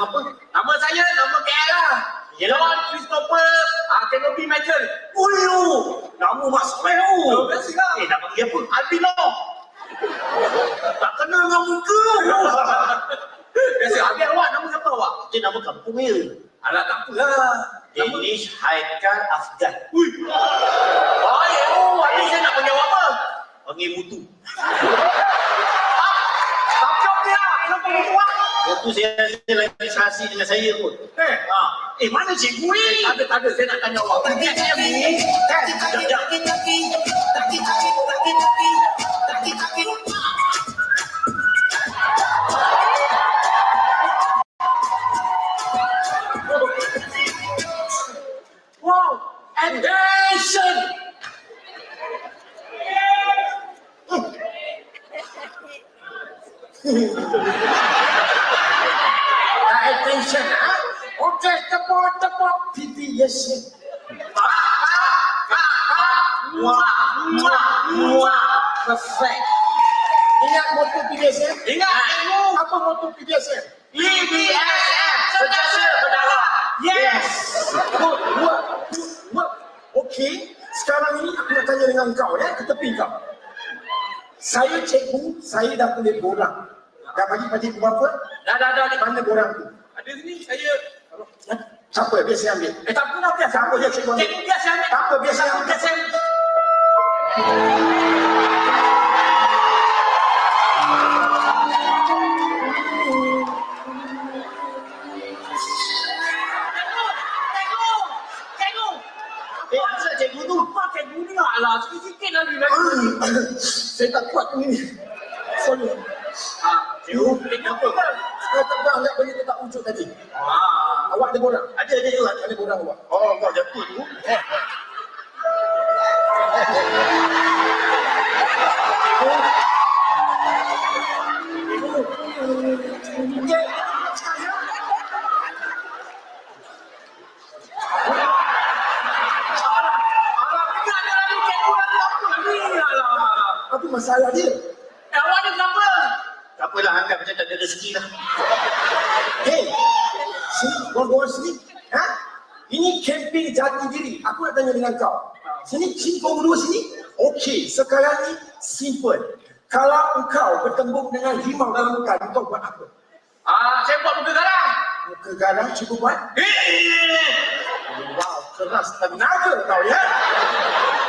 nama apa? Nama saya, nama KL lah. John Christopher Kenobi Michael. Nama Mak Soleh tu. Biasa lah. Nama dia apa? Albino. Tak kenal dengan muka. Biasa, habis awak, nama siapa awak? Dia nama kampung dia. Alah, tak apalah. Danish Haikal Afgan. Baik, habis saya nak panggil awak apa? Panggil Mutu. Tak jawab dia lah. Kenapa mutu awak? Mutu saya rasa lagi serasi dengan saya pun. Mana cikgu ni? Tak ada, saya nak tanya awak. Pergi saya ni. Sekejap. Wow, attention! Attention, ha? Okay, tepuk PPS. Perfect. Ingat moto PPS? Ingat. Apa moto PPS? PPSM, sentiasa berdarah. Yes. Good. Okey, sekarang ini aku nak tanya dengan kau ya, ke tepi kau. Saya cikgu, saya dah boleh borang. Dah bagi pukul berapa? Dah. Mana borang tu? Ada sini, saya. Siapa? Biar saya ambil. Tak apa lah, biar saya ambil. Cikgu biar saya ambil. Tak apa, biar saya ambil. Asal cikgu tu? Apa cikgu ni? Alah, sikit-sikit lah ni. Saya tak kuat ni. Sorry. Cikgu, kenapa? Saya tak pernah anggap benda tu tak wujud tadi. Awak ada borang? Ada juga. Ada borang awak? Oh, kau jatuh tu. Apa masalah dia? Awak ni kenapa? Tak apalah, anggap macam tak ada rezeki lah. Hei, sini, korang sini. Ini camping jati diri. Aku nak tanya dengan kau. Sini kau berdua sini. Okey, sekarang ni simple. Kalau engkau bertembung dengan rimau dalam hutan, kau buat apa? Saya buat muka garang. Muka garang, cuba buat. Wow, keras tenaga kau ya.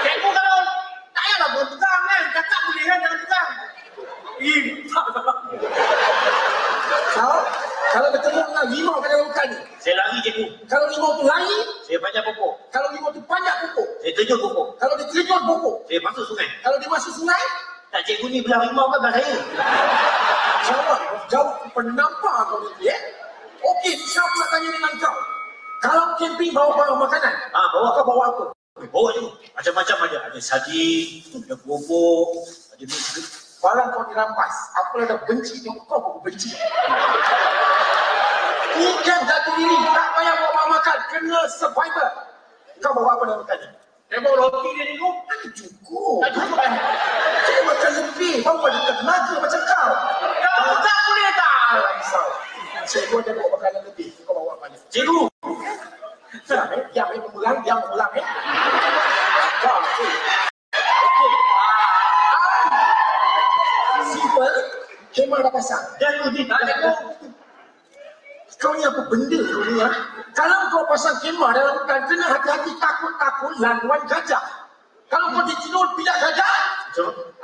Cikgu kalau tak payahlah buat tegang kan. Cakap boleh kan, jangan tegang. Kalau bertemu dengan limau kat dalam hutan ni, Saya lari cikgu. kalau limau tu lari, Saya panjat pokok. kalau limau tu panjat pokok, Saya terjun pokok. kalau dia terjun pokok, Saya masuk sungai. kalau dia masuk sungai, Tak, cikgu ni belah rimau kan belah saya. jawab penampar kau ni ya. Okey, siapa nak tanya dengan kau? Kalau camping bawa barang makanan, Bawa. kau bawa apa? Bawa cikgu. Macam-macam ada. Ada saji, ada bubuk, ada biskuit. Barang kau dirampas, apa dah benci tu, kau pun benci. Ikan jati diri, tak payah bawa barang makan, kena survivor. Kau bawa apa dalam makan ni? Saya bawa roti dia ni, tak cukup. Tak cukup kan? Saya macam lebih, kau ada tenaga macam kau. Kau tak boleh tak? Tak risau. Cikgu ada bawa makanan lebih, kau bawa apa ni? Cikgu! Diam mengulang. Simple, kemah dah pasang. Jangan ni. Kau ni apa benda kau ni ya? Kalau kau pasang kemah dalam hutan, kena hati-hati takut laluan gajah. Kalau kau tidur pijak gajah,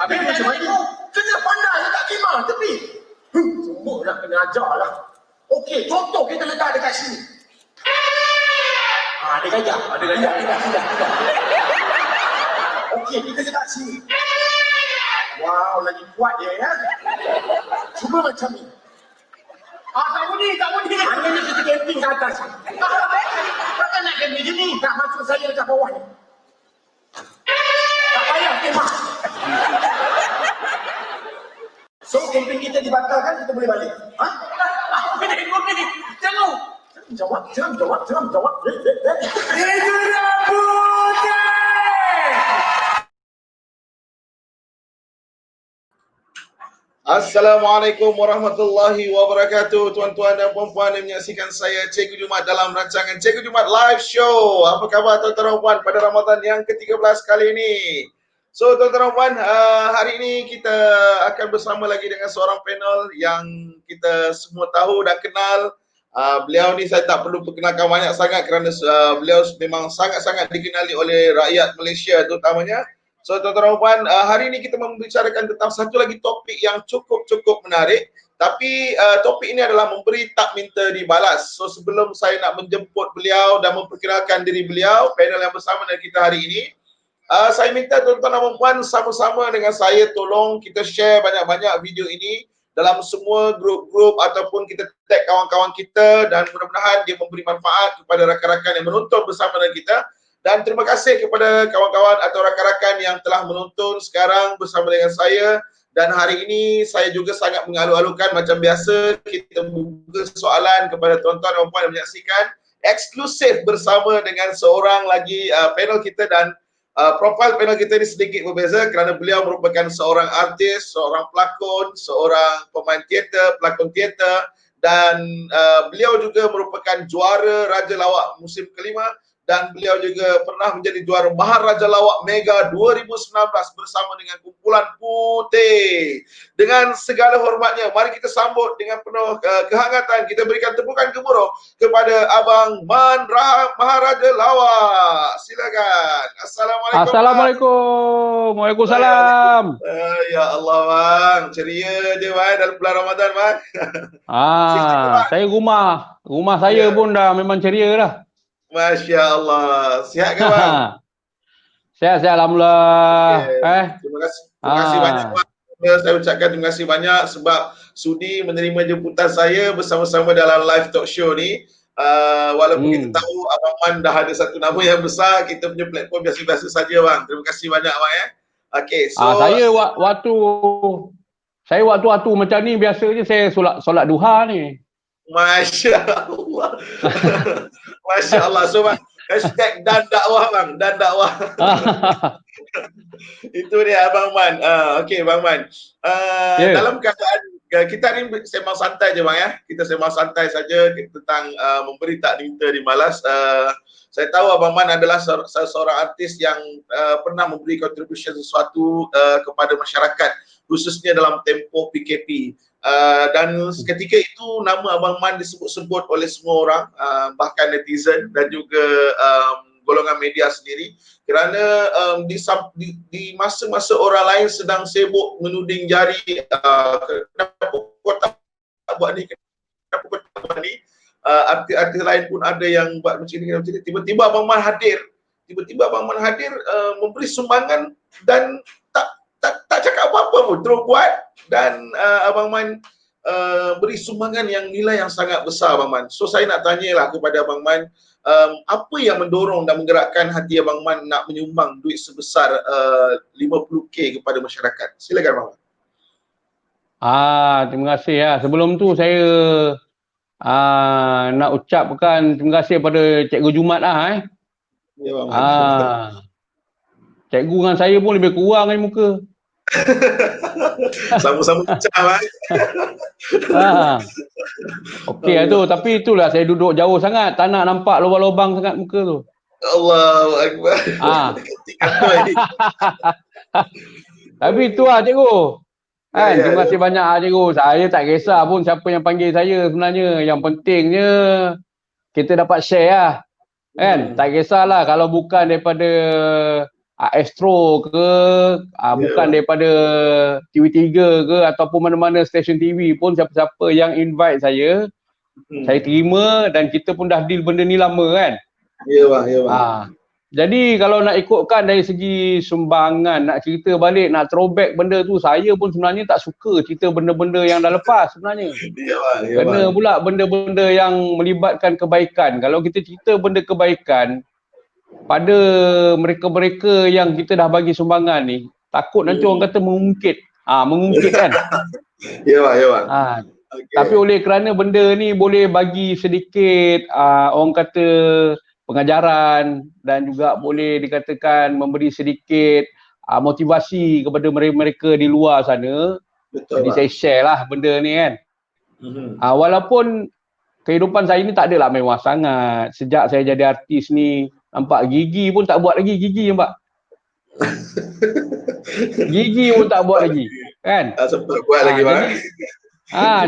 habis macam mana? Kena pandai letak kemah tepi. Semua dah kena ajar lah. Okey, contoh kita letak dekat sini. Ada gajah. Tidak. Okey, kita letak sini. Wow, lagi kuat dia ya. Cuba macam ni. Tak boleh. Maknanya kita camping ke atas ni. Takkan nak camping je ni. Tak, maksud saya dekat bawah ni. Tak payah kemah. So, camping kita dibatalkan, kita boleh balik. Jangan jawab. Itu rambutnya. Assalamualaikum warahmatullahi wabarakatuh. Tuan-tuan dan puan-puan yang menyaksikan saya Cikgu Jumat dalam rancangan Cikgu Jumat Live Show. Apa khabar tuan-tuan dan puan pada Ramadan yang ke-13 kali ini? So tuan-tuan dan puan, hari ini kita akan bersama lagi dengan seorang panel yang kita semua tahu dan kenal. Beliau ni saya tak perlu perkenalkan banyak sangat kerana beliau memang sangat-sangat dikenali oleh rakyat Malaysia terutamanya. So tuan-tuan dan puan, hari ini kita membicarakan tentang satu lagi topik yang cukup menarik. Tapi topik ini adalah memberi tak minta dibalas. So sebelum saya nak menjemput beliau dan memperkenalkan diri beliau, panel yang bersama dengan kita hari ini, saya minta tuan-tuan dan puan sama-sama dengan saya tolong kita share banyak-banyak video ini dalam semua grup-grup ataupun kita tag kawan-kawan kita dan mudah-mudahan dia memberi manfaat kepada rakan-rakan yang menonton bersama dengan kita. Dan terima kasih kepada kawan-kawan atau rakan-rakan yang telah menonton sekarang bersama dengan saya. Dan hari ini saya juga sangat mengalu-alukan macam biasa kita buka soalan kepada tuan-tuan dan puan yang menyaksikan eksklusif bersama dengan seorang lagi panel kita dan profil panel kita ini sedikit berbeza kerana beliau merupakan seorang artis, seorang pelakon, seorang pemain teater, pelakon teater dan beliau juga merupakan juara Raja Lawak musim kelima. Dan beliau juga pernah menjadi juara Maharaja Lawak Mega 2019 bersama dengan kumpulan Putih. Dengan segala hormatnya, mari kita sambut dengan penuh kehangatan. Kita berikan tepukan gemuruh kepada Abang Man Maharaja Lawak. Silakan. Assalamualaikum. Assalamualaikum. Waalaikumsalam. Ya Allah bang, ceria je bang dalam bulan Ramadan bang. Saya rumah saya pun dah memang ceria dah. Masya Allah. Sihat ke bang? Sihat alhamdulillah. Okay. Terima kasih banyak bang. Saya ucapkan terima kasih banyak sebab sudi menerima jemputan saya bersama-sama dalam live talk show ni. Walaupun kita tahu Abang Man dah ada satu nama yang besar, kita punya platform biasa-biasa saja bang. Terima kasih banyak bang ya. Okay, so saya waktu macam ni biasanya saya solat duha ni. Masya Allah. Masya Allah. So bang, hashtag dan dakwah bang, dan dakwah. Itu dia Abang Man. Okey Bang Man. Dalam keadaan kita ni sembang santai je bang ya. Kita sembang santai saja tentang memberi tak minta dibalas. Saya tahu Abang Man adalah seorang artis yang pernah memberi kontribusi sesuatu kepada masyarakat, khususnya dalam tempoh PKP. Dan ketika itu nama Abang Man disebut-sebut oleh semua orang, bahkan netizen dan juga golongan media sendiri kerana di masa-masa orang lain sedang sibuk menuding jari, kenapa kau tak buat ni, kenapa kau tak buat ni, artis-artis lain pun ada yang buat macam ni. Tiba-tiba Abang Man hadir, memberi sumbangan dan tak cakap apa-apa pun, terus buat. Dan Abang Man beri sumbangan yang nilai yang sangat besar Abang Man. So saya nak tanyalah kepada Abang Man, apa yang mendorong dan menggerakkan hati Abang Man nak menyumbang duit sebesar 50k kepada masyarakat? Silakan Abang Man. Terima kasih ya. Sebelum tu saya nak ucapkan terima kasih kepada Cikgu Jumat lah Ya Abang Man. Cikgu dengan saya pun lebih kurang ni muka. Sama-sama ucap Okey tu, tapi itulah saya duduk jauh sangat, tak nak nampak lubang-lubang sangat muka tu. Allahu Akbar. Tapi itu lah cikgu. Terima kasih banyak cikgu. Saya tak kisah pun siapa yang panggil saya sebenarnya. Yang pentingnya kita dapat share lah. Tak kisahlah kalau bukan daripada Astro ke, bukan daripada TV3 ke ataupun mana-mana stesen TV pun, siapa-siapa yang invite saya, saya terima dan kita pun dah deal benda ni lama kan. Ya bang. Jadi kalau nak ikutkan dari segi sumbangan, nak cerita balik, nak throwback benda tu, saya pun sebenarnya tak suka cerita benda-benda yang dah lepas sebenarnya. Kena pula benda-benda yang melibatkan kebaikan. Kalau kita cerita benda kebaikan pada mereka-mereka yang kita dah bagi sumbangan ni, takut nanti orang kata mengungkit. Mengungkit kan. Ya bang. Okay. Tapi oleh kerana benda ni boleh bagi sedikit orang kata pengajaran dan juga boleh dikatakan memberi sedikit motivasi kepada mereka di luar sana, Betul, Jadi bang. saya share lah benda ni kan. Mhm. Walaupun kehidupan saya ni tak adalah mewah sangat. Sejak saya jadi artis ni, nampak gigi pun tak buat lagi, gigi nampak. Gigi pun tak buat lagi, kan? Sempat buat lagi, bang.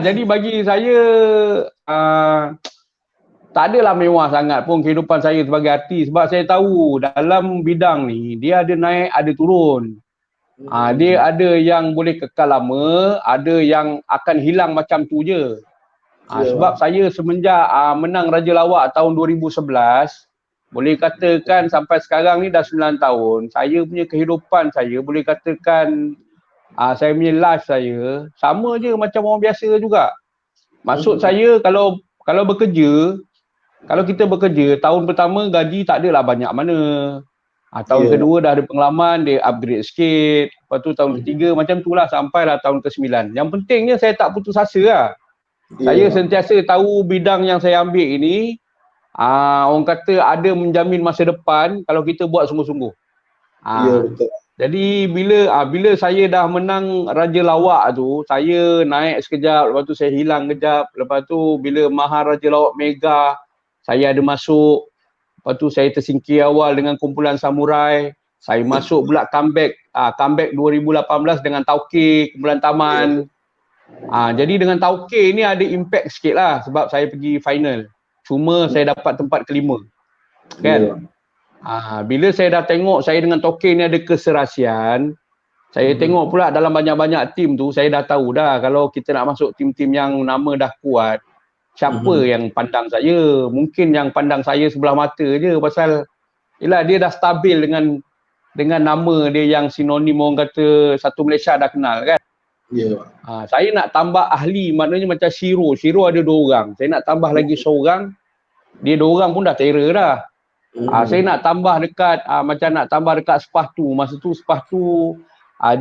Jadi bagi saya tak adalah mewah sangat pun kehidupan saya sebagai artis, sebab saya tahu dalam bidang ni dia ada naik, ada turun. Dia ada yang boleh kekal lama, ada yang akan hilang macam tu je. Sebab saya semenjak menang Raja Lawak tahun 2011, boleh katakan sampai sekarang ni dah 9 tahun, saya punya kehidupan saya boleh katakan saya punya life saya sama je macam orang biasa juga. Maksud saya kalau bekerja, kalau kita bekerja, tahun pertama gaji tak adalah banyak mana. Tahun kedua dah ada pengalaman, dia upgrade sikit. Lepas tu tahun ketiga macam tu lah sampailah tahun ke-9. Yang pentingnya saya tak putus asa lah. Saya sentiasa tahu bidang yang saya ambil ini, orang kata ada menjamin masa depan kalau kita buat sungguh-sungguh. Betul. Jadi bila saya dah menang Raja Lawak tu, saya naik sekejap, lepas tu saya hilang kejap. Lepas tu bila Mahar Raja Lawak Mega, saya ada masuk. Lepas tu saya tersingkir awal dengan kumpulan Samurai. Saya masuk pula comeback 2018 dengan Tauke, kumpulan Taman. Jadi dengan Tauke ni ada impact sikit lah sebab saya pergi final. Cuma saya dapat tempat kelima. Kan? Bila saya dah tengok saya dengan Tauke ni ada keserasian, saya tengok pula dalam banyak-banyak tim tu, saya dah tahu dah kalau kita nak masuk tim-tim yang nama dah kuat, siapa yang pandang saya? Mungkin yang pandang saya sebelah mata je pasal yelah dia dah stabil dengan nama dia yang sinonim orang kata satu Malaysia dah kenal kan. Saya nak tambah ahli, maknanya macam Shiro ada 2 orang. Saya nak tambah lagi seorang, dia 2 orang pun dah terror dah. Saya nak tambah dekat macam nak tambah dekat Sepatu. Masa tu Sepatu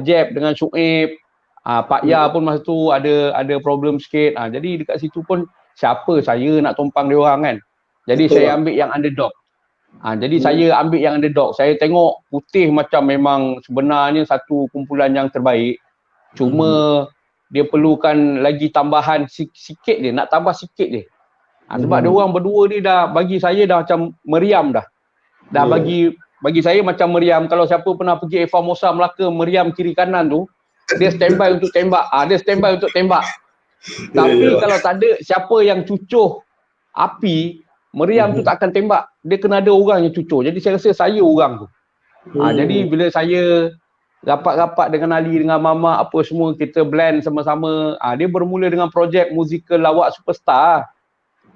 Jeb dengan Syuib, Pak Ya pun masa tu ada problem sikit. Jadi dekat situ pun siapa saya nak tumpang dia orang kan. Jadi Betul, saya ambil yang underdog. Jadi saya ambil yang underdog. Saya tengok Putih macam memang sebenarnya satu kumpulan yang terbaik. Cuma dia perlukan lagi tambahan sikit je, nak tambah sikit je. Sebab dia orang berdua ni dah bagi saya dah macam meriam dah. Bagi saya macam meriam. Kalau siapa pernah pergi Eva Mosa Melaka, meriam kiri kanan tu, dia standby untuk tembak. Tapi kalau tak ada siapa yang cucuh api, meriam tu tak akan tembak. Dia kena ada orang yang cucuh. Jadi saya rasa saya orang tu. Jadi bila saya rapat-rapat dengan Ali, dengan Mama, apa semua, kita blend sama-sama. Dia bermula dengan projek musikal Lawak Superstar.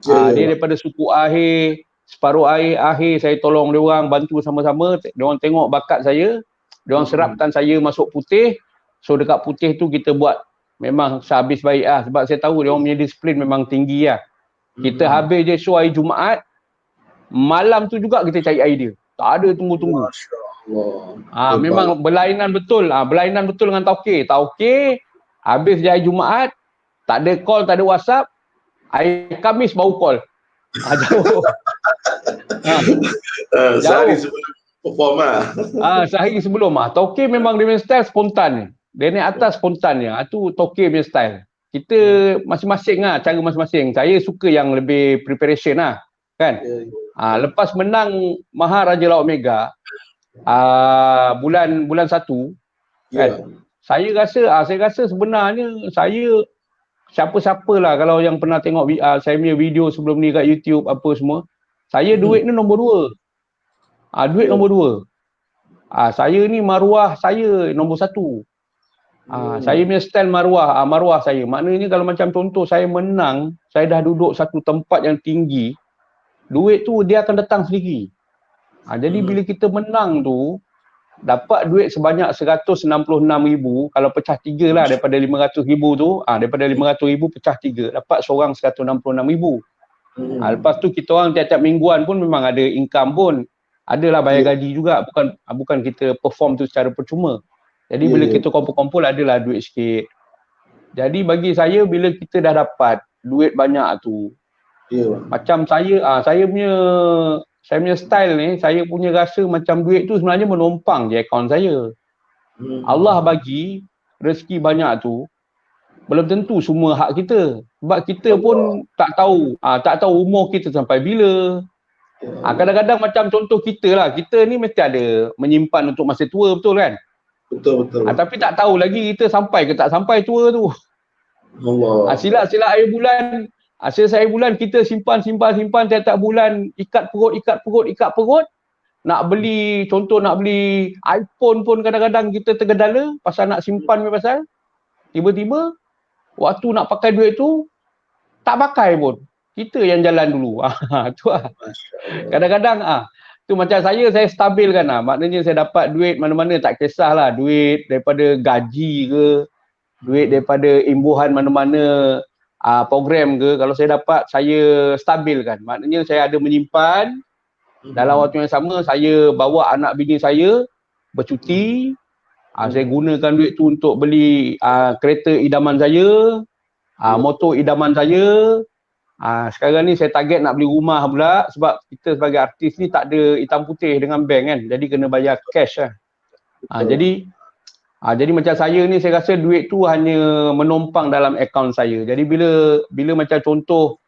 Dia daripada suku akhir, separuh akhir saya tolong dia orang, bantu sama-sama. Dia orang tengok bakat saya, dia orang serapkan saya masuk Putih. So dekat Putih tu kita buat memang sehabis baik lah. Sebab saya tahu dia orang punya disiplin memang tinggi lah. Kita habis je show hari Jumaat, malam tu juga kita cari idea. Tak ada tunggu-tunggu. Memang berlainan betul. Berlainan betul dengan Tauke. Habis je hari Jumaat, tak ada call, tak ada WhatsApp. Hari Khamis baru call. Jauh. Sehari sebelum perform sehari sebelum. Tauke memang dia punya style spontan. Dia naik atas spontannya. Itu Tauke punya style. Kita masing-masing lah, cara masing-masing. Saya suka yang lebih preparation lah. Kan? Lepas menang Mahar Raja Lawak Mega, bulan 1, kan? Saya rasa sebenarnya saya siapa-siapa lah kalau yang pernah tengok saya punya video sebelum ni kat YouTube apa semua, saya duit ni nombor 2. Duit nombor 2. Saya ni maruah saya nombor 1. Saya punya style maruah saya. Maknanya kalau macam contoh saya menang, saya dah duduk satu tempat yang tinggi, duit tu dia akan datang sendiri. Jadi bila kita menang tu, dapat duit sebanyak 166,000, kalau pecah 3 lah daripada 500,000 tu, daripada 500,000 pecah 3, dapat seorang 166,000. Lepas tu kita orang tiap-tiap mingguan pun memang ada income pun. Adalah bayar gaji juga, bukan kita perform tu secara percuma. Jadi bila kita kumpul-kumpul adalah duit sikit. Jadi bagi saya bila kita dah dapat duit banyak tu, macam saya punya style ni, saya punya rasa macam duit tu sebenarnya menumpang je akaun saya. Allah bagi rezeki banyak tu, belum tentu semua hak kita. Sebab kita pun tak tahu umur kita sampai bila. Kadang-kadang macam contoh kita lah, kita ni mesti ada menyimpan untuk masa tua, betul kan? Betul. Tapi tak tahu lagi kita sampai ke tak sampai tua tu. Allah. Silap akhir bulan, selesai bulan kita simpan tiap bulan, ikat perut. Nak beli iPhone pun kadang-kadang kita tergedala pasal nak simpan pasal tiba-tiba waktu nak pakai duit tu tak pakai pun. Kita yang jalan dulu. Tu lah. Kadang-kadang tu macam saya stabilkan lah. Maknanya saya dapat duit mana-mana tak kisahlah, duit daripada gaji ke, duit daripada imbuhan mana-mana program ke, kalau saya dapat saya stabilkan. Maknanya saya ada menyimpan. Dalam waktu yang sama saya bawa anak bini saya bercuti. Saya gunakan duit tu untuk beli kereta idaman saya, motor idaman saya. Sekarang ni saya target nak beli rumah pula sebab kita sebagai artis ni tak ada hitam putih dengan bank kan. Jadi kena bayar cash lah. Jadi macam saya ni saya rasa duit tu hanya menumpang dalam akaun saya. Jadi bila macam contoh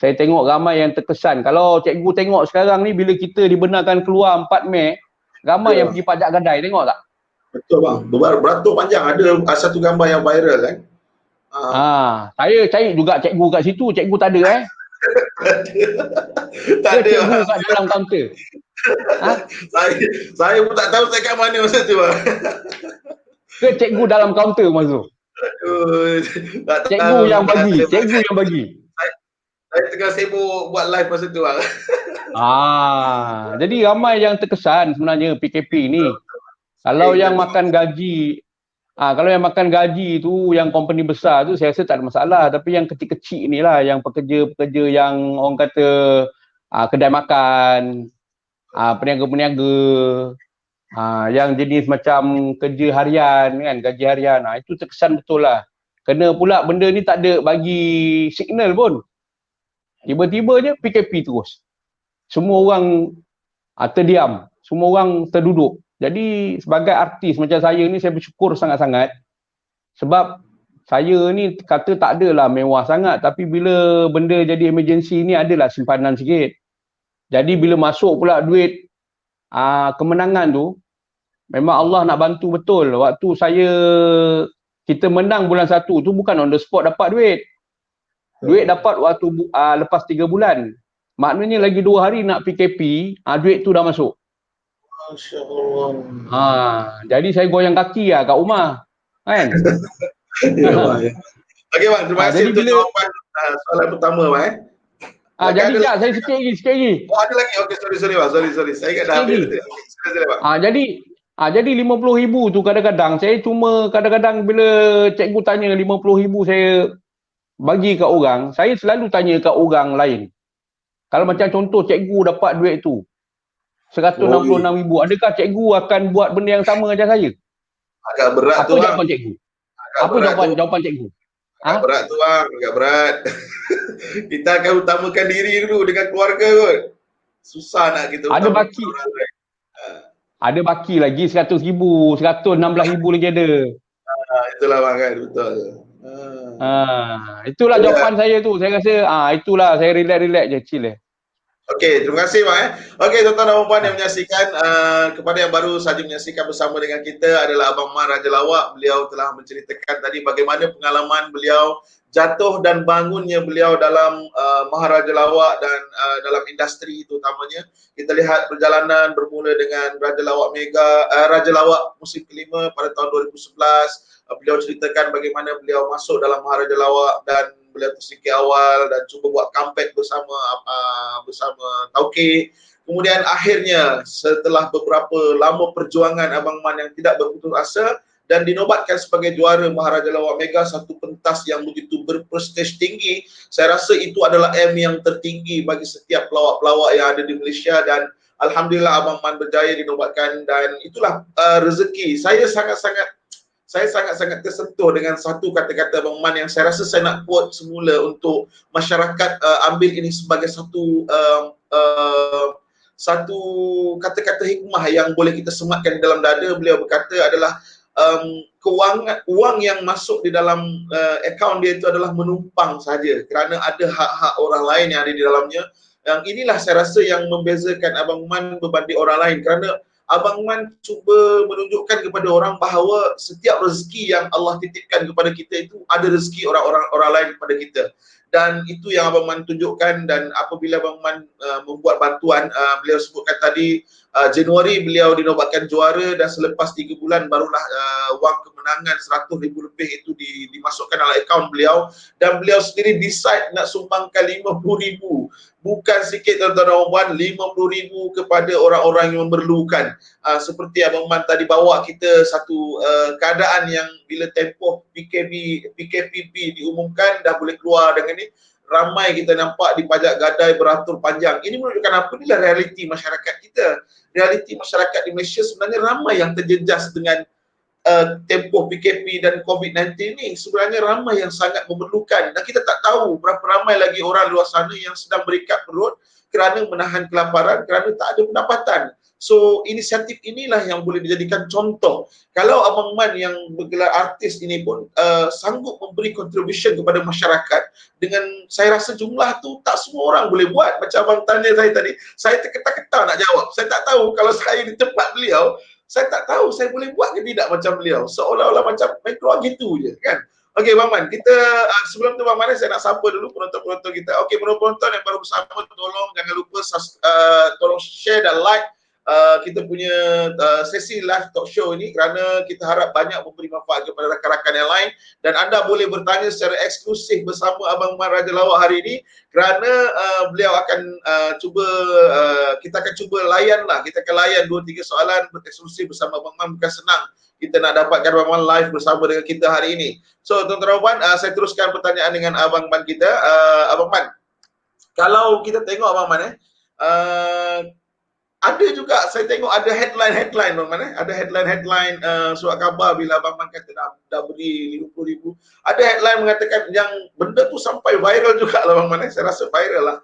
saya tengok ramai yang terkesan. Kalau cikgu tengok sekarang ni bila kita dibenarkan keluar 4 Mei, ramai yang pergi pajak gadai, tengok tak? Betul bang, beratur panjang. Ada satu gambar yang viral kan. Saya cari juga cikgu kat situ, cikgu tak ada Tak ada. Cikgu kat dalam kaunter. Saya pun tak tahu saya kat mana masa tu bang. Ke cikgu dalam kaunter masa tu? Cikgu yang bagi. Saya tengah sibuk buat live masa tu bang. Jadi ramai yang terkesan sebenarnya PKP ni. Kalau yang makan gaji, kalau yang makan gaji tu, yang company besar tu saya rasa tak ada masalah. Tapi yang kecil-kecil ni lah, yang pekerja-pekerja yang orang kata kedai makan, peniaga-peniaga, yang jenis macam kerja harian kan, gaji harian, itu terkesan betul lah. Kena pula benda ni tak ada bagi signal pun. Tiba-tiba je PKP terus. Semua orang terdiam, semua orang terduduk. Jadi sebagai artis macam saya ni saya bersyukur sangat-sangat sebab saya ni kata tak adalah mewah sangat, tapi bila benda jadi emergency ni adalah simpanan sikit. Jadi bila masuk pula duit kemenangan tu, memang Allah nak bantu betul. Waktu kita menang bulan 1 tu bukan on the spot dapat duit. Duit dapat waktu lepas 3 bulan. Maknanya lagi 2 hari nak PKP, duit tu dah masuk. Masya-Allah. Jadi saya goyang kaki kat rumah. Kan? Okey bang, terima kasih untuk jawapan soalan pertama bang. Jadi saya sikit lagi. Oh ada lagi. Okey, sorry bang. Sorry. Saya ingat dah habis. Jadi 50,000 tu kadang-kadang bila cikgu tanya 50,000 saya bagi kat orang, saya selalu tanya kat orang lain. Kalau macam contoh cikgu dapat duit tu 166,000, adakah cikgu akan buat benda yang sama macam saya? Agak berat tu bang. Apa jawapan cikgu? Jawapan cikgu? Agak berat tu bang, agak berat. Kita akan utamakan diri dulu dengan keluarga kot. Susah nak kita ada baki. Ada baki lagi 100,000, 116,000 lagi ada. Itulah bang kan, betul. Itulah jawapan saya tu. Saya rasa itulah saya relax je, chill je. Okey, terima kasih bang. Okey, tuan-tuan dan puan yang menyaksikan, kepada yang baru saja menyaksikan bersama dengan kita adalah Abang Man Raja Lawak. Beliau telah menceritakan tadi bagaimana pengalaman beliau jatuh dan bangunnya beliau dalam Maharaja Lawak dan dalam industri itu utamanya. Kita lihat perjalanan bermula dengan Raja Lawak Mega, Raja Lawak musim kelima pada tahun 2011. Beliau ceritakan bagaimana beliau masuk dalam Maharaja Lawak dan beliau tersingkir awal dan cuba buat comeback bersama Tauke. Kemudian akhirnya setelah beberapa lama perjuangan Abang Man yang tidak berputus asa dan dinobatkan sebagai juara Maharaja Lawak Mega, satu pentas yang begitu berprestij tinggi. Saya rasa itu adalah aim yang tertinggi bagi setiap pelawak-pelawak yang ada di Malaysia dan alhamdulillah Abang Man berjaya dinobatkan dan itulah rezeki. Saya sangat-sangat tersentuh dengan satu kata-kata Abang Man yang saya rasa saya nak quote semula untuk masyarakat ambil ini sebagai satu kata-kata hikmah yang boleh kita sematkan dalam dada. Beliau berkata adalah wang yang masuk di dalam akaun dia itu adalah menumpang saja kerana ada hak-hak orang lain yang ada di dalamnya. Yang inilah saya rasa yang membezakan Abang Man berbanding orang lain, kerana Abang Man cuba menunjukkan kepada orang bahawa setiap rezeki yang Allah titipkan kepada kita itu ada rezeki orang lain kepada kita. Dan itu yang Abang Man tunjukkan. Dan apabila Abang Man membuat bantuan, beliau sebutkan tadi Januari beliau dinobatkan juara, dan selepas 3 bulan barulah wang kemenangan 100,000 lebih itu dimasukkan dalam akaun beliau. Dan beliau sendiri decide nak sumbangkan 50,000, bukan sikit tuan-tuan dan puan, 50,000 kepada orang-orang yang memerlukan. Seperti Abang Man tadi bawa kita satu keadaan yang bila tempoh PKPB diumumkan dah boleh keluar dengan ni, ramai kita nampak di pajak gadai beratur panjang. Ini menunjukkan apa? Inilah realiti masyarakat kita. Realiti masyarakat di Malaysia sebenarnya ramai yang terjejas dengan tempoh PKP dan COVID-19 ni. Sebenarnya ramai yang sangat memerlukan, dan kita tak tahu berapa ramai lagi orang luar sana yang sedang berikat perut kerana menahan kelaparan, kerana tak ada pendapatan. So inisiatif inilah yang boleh dijadikan contoh. Kalau Abang Man yang bergelar artis ini pun sanggup memberi contribution kepada masyarakat, dengan saya rasa jumlah tu tak semua orang boleh buat. Macam Abang tanya saya tadi, saya terketar-ketar nak jawab. Saya tak tahu kalau saya di tempat beliau, saya tak tahu saya boleh buat ke tidak macam beliau. Seolah-olah macam main keluar gitu je kan. Okey Bang Man, kita sebelum tu Bang Man, saya nak sapa dulu penonton-penonton kita. Okey, penonton yang baru bersama, tolong jangan lupa tolong share dan like kita punya sesi live talk show ini, kerana kita harap banyak memberi manfaat kepada rakan-rakan yang lain. Dan anda boleh bertanya secara eksklusif bersama Abang Man Raja Lawak hari ini, kerana beliau akan kita akan cuba layan lah. Kita akan layan 2-3 soalan eksklusif bersama Abang Man. Bukan senang kita nak dapatkan Abang Man live bersama dengan kita hari ini. So tuan-tuan dan puan, saya teruskan pertanyaan dengan Abang Man kita. Abang Man, kalau kita tengok Abang Man ada juga, saya tengok ada headline Bang Man, ada headline surat khabar bila Abang Man kata dah beri 50,000. Ada headline mengatakan yang benda tu sampai viral juga lah Bang Man, saya rasa viral lah.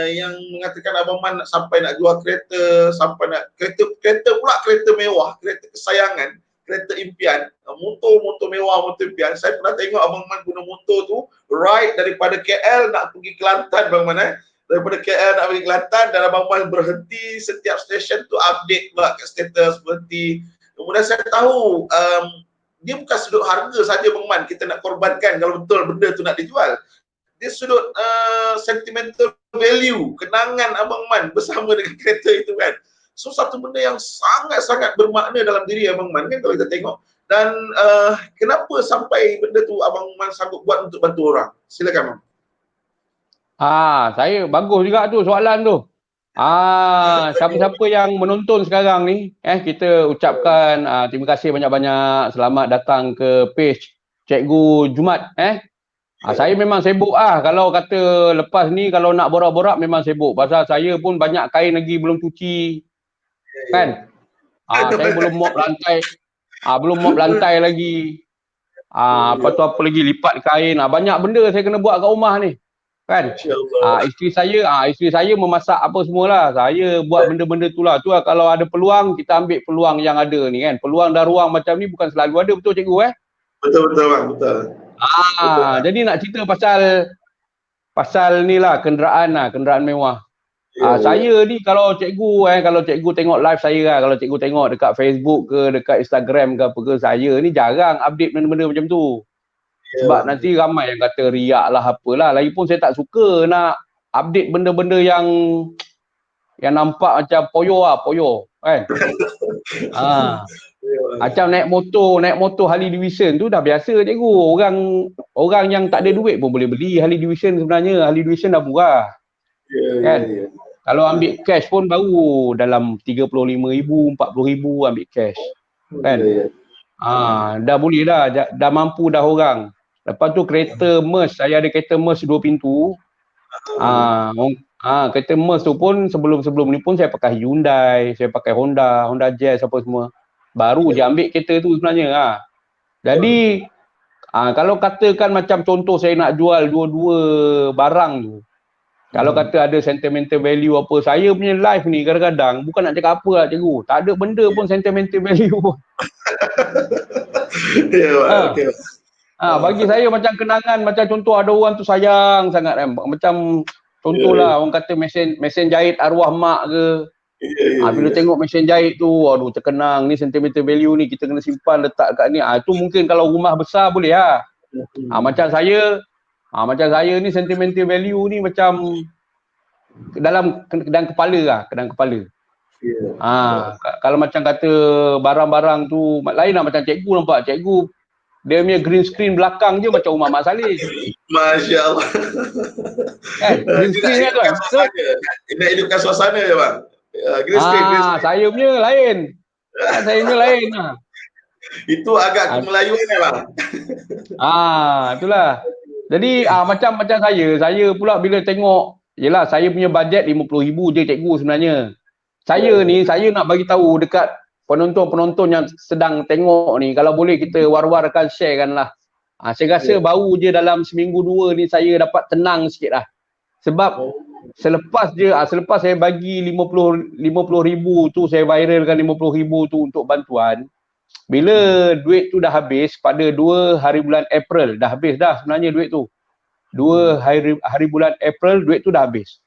Yang mengatakan Abang Man sampai nak jual kereta, sampai nak kereta mewah, kereta kesayangan, kereta impian, motor mewah, motor impian. Saya pernah tengok Abang Man guna motor tu ride daripada KL nak pergi Kelantan Bang Man, daripada KL nak pergi Kelantan, dan Abang Man berhenti setiap stesen tu update pula kat status berhenti. Kemudian saya tahu dia bukan sudut harga saja Bang Man kita nak korbankan kalau betul benda tu nak dijual. Dia sudut sentimental value, kenangan Abang Man bersama dengan kereta itu kan. So satu benda yang sangat-sangat bermakna dalam diri Abang Man kan kalau kita tengok. Dan kenapa sampai benda tu Abang Man sanggup buat untuk bantu orang? Silakan Bang. Saya bagus juga tu soalan tu. Siapa-siapa yang menonton sekarang ni, kita ucapkan terima kasih banyak-banyak. Selamat datang ke page Cikgu Jumat. Saya memang sibuk kalau kata lepas ni kalau nak borak-borak memang sibuk. Pasal saya pun banyak kain lagi belum cuci. Kan? Saya belum mop lantai. Belum mop lantai lagi. Apa lagi lipat kain. Banyak benda saya kena buat kat rumah ni. Kan? Isteri saya memasak apa semualah. Saya buat benda-benda tu lah. Kalau ada peluang, kita ambil peluang yang ada ni kan. Peluang dan ruang macam ni bukan selalu ada, betul cikgu Betul Bang, betul. Jadi nak cerita pasal ni lah, kenderaan mewah. Saya ni kalau cikgu tengok live saya kalau cikgu tengok dekat Facebook ke, dekat Instagram ke apa ke, saya ni jarang update benda-benda macam tu. Sebab nanti ramai yang kata riak lah apalah. Lagipun saya tak suka nak update benda-benda yang nampak macam poyo kan. Macam naik motor Harley Davidson tu dah biasa cikgu. Orang yang tak ada duit pun boleh beli Harley Davidson sebenarnya. Harley Davidson dah murah. Kan? Kalau ambil cash pun baru dalam 35,000, 40,000 ambil cash. Kan? Dah boleh dah mampu dah orang. Lepas tu kereta Merc, saya ada kereta Merc 2 pintu. Kereta Merc tu pun sebelum ni pun saya pakai Hyundai, saya pakai Honda Jazz apa semua. Baru je ambil kereta tu sebenarnya. Jadi kalau katakan macam contoh saya nak jual dua-dua barang tu. Kalau kata ada sentimental value apa, saya punya live ni kadang-kadang bukan nak cakap apa lah cikgu. Tak ada benda pun sentimental value pun. Ya, Pak. Ah. Okey. Bagi saya macam kenangan, macam contoh ada orang tu sayang sangat kan. Macam contohlah orang kata mesin jahit arwah mak ke. Ya. Bila tengok mesin jahit tu, aduh terkenang ni sentimental value ni kita kena simpan letak kat ni. Itu mungkin kalau rumah besar boleh lah. Macam saya ni sentimental value ni macam dalam kepala lah, kedang kepala. Kalau macam kata barang-barang tu lain lah macam cikgu nampak. Cikgu dia punya green screen belakang je macam rumah Mak Saleh. Masya Allah. Green screen kan tuan? Nak hidupkan suasana je bang. Green screen. Saya punya lain. Saya punya lain. Itu agak kemelayuan ya bang. Itulah. Jadi macam saya pula bila tengok, yelah saya punya bajet 50,000 je cikgu sebenarnya. Saya nak bagi tahu dekat penonton-penonton yang sedang tengok ni, kalau boleh kita war-warkan, share kan lah. Saya rasa baru je dalam seminggu 2 ni saya dapat tenang sikit lah. Sebab selepas saya bagi 50,000 tu, saya viralkan 50,000 tu untuk bantuan. Bila duit tu dah habis pada 2 hari bulan April, dah habis dah sebenarnya duit tu. 2 hari bulan April duit tu dah habis.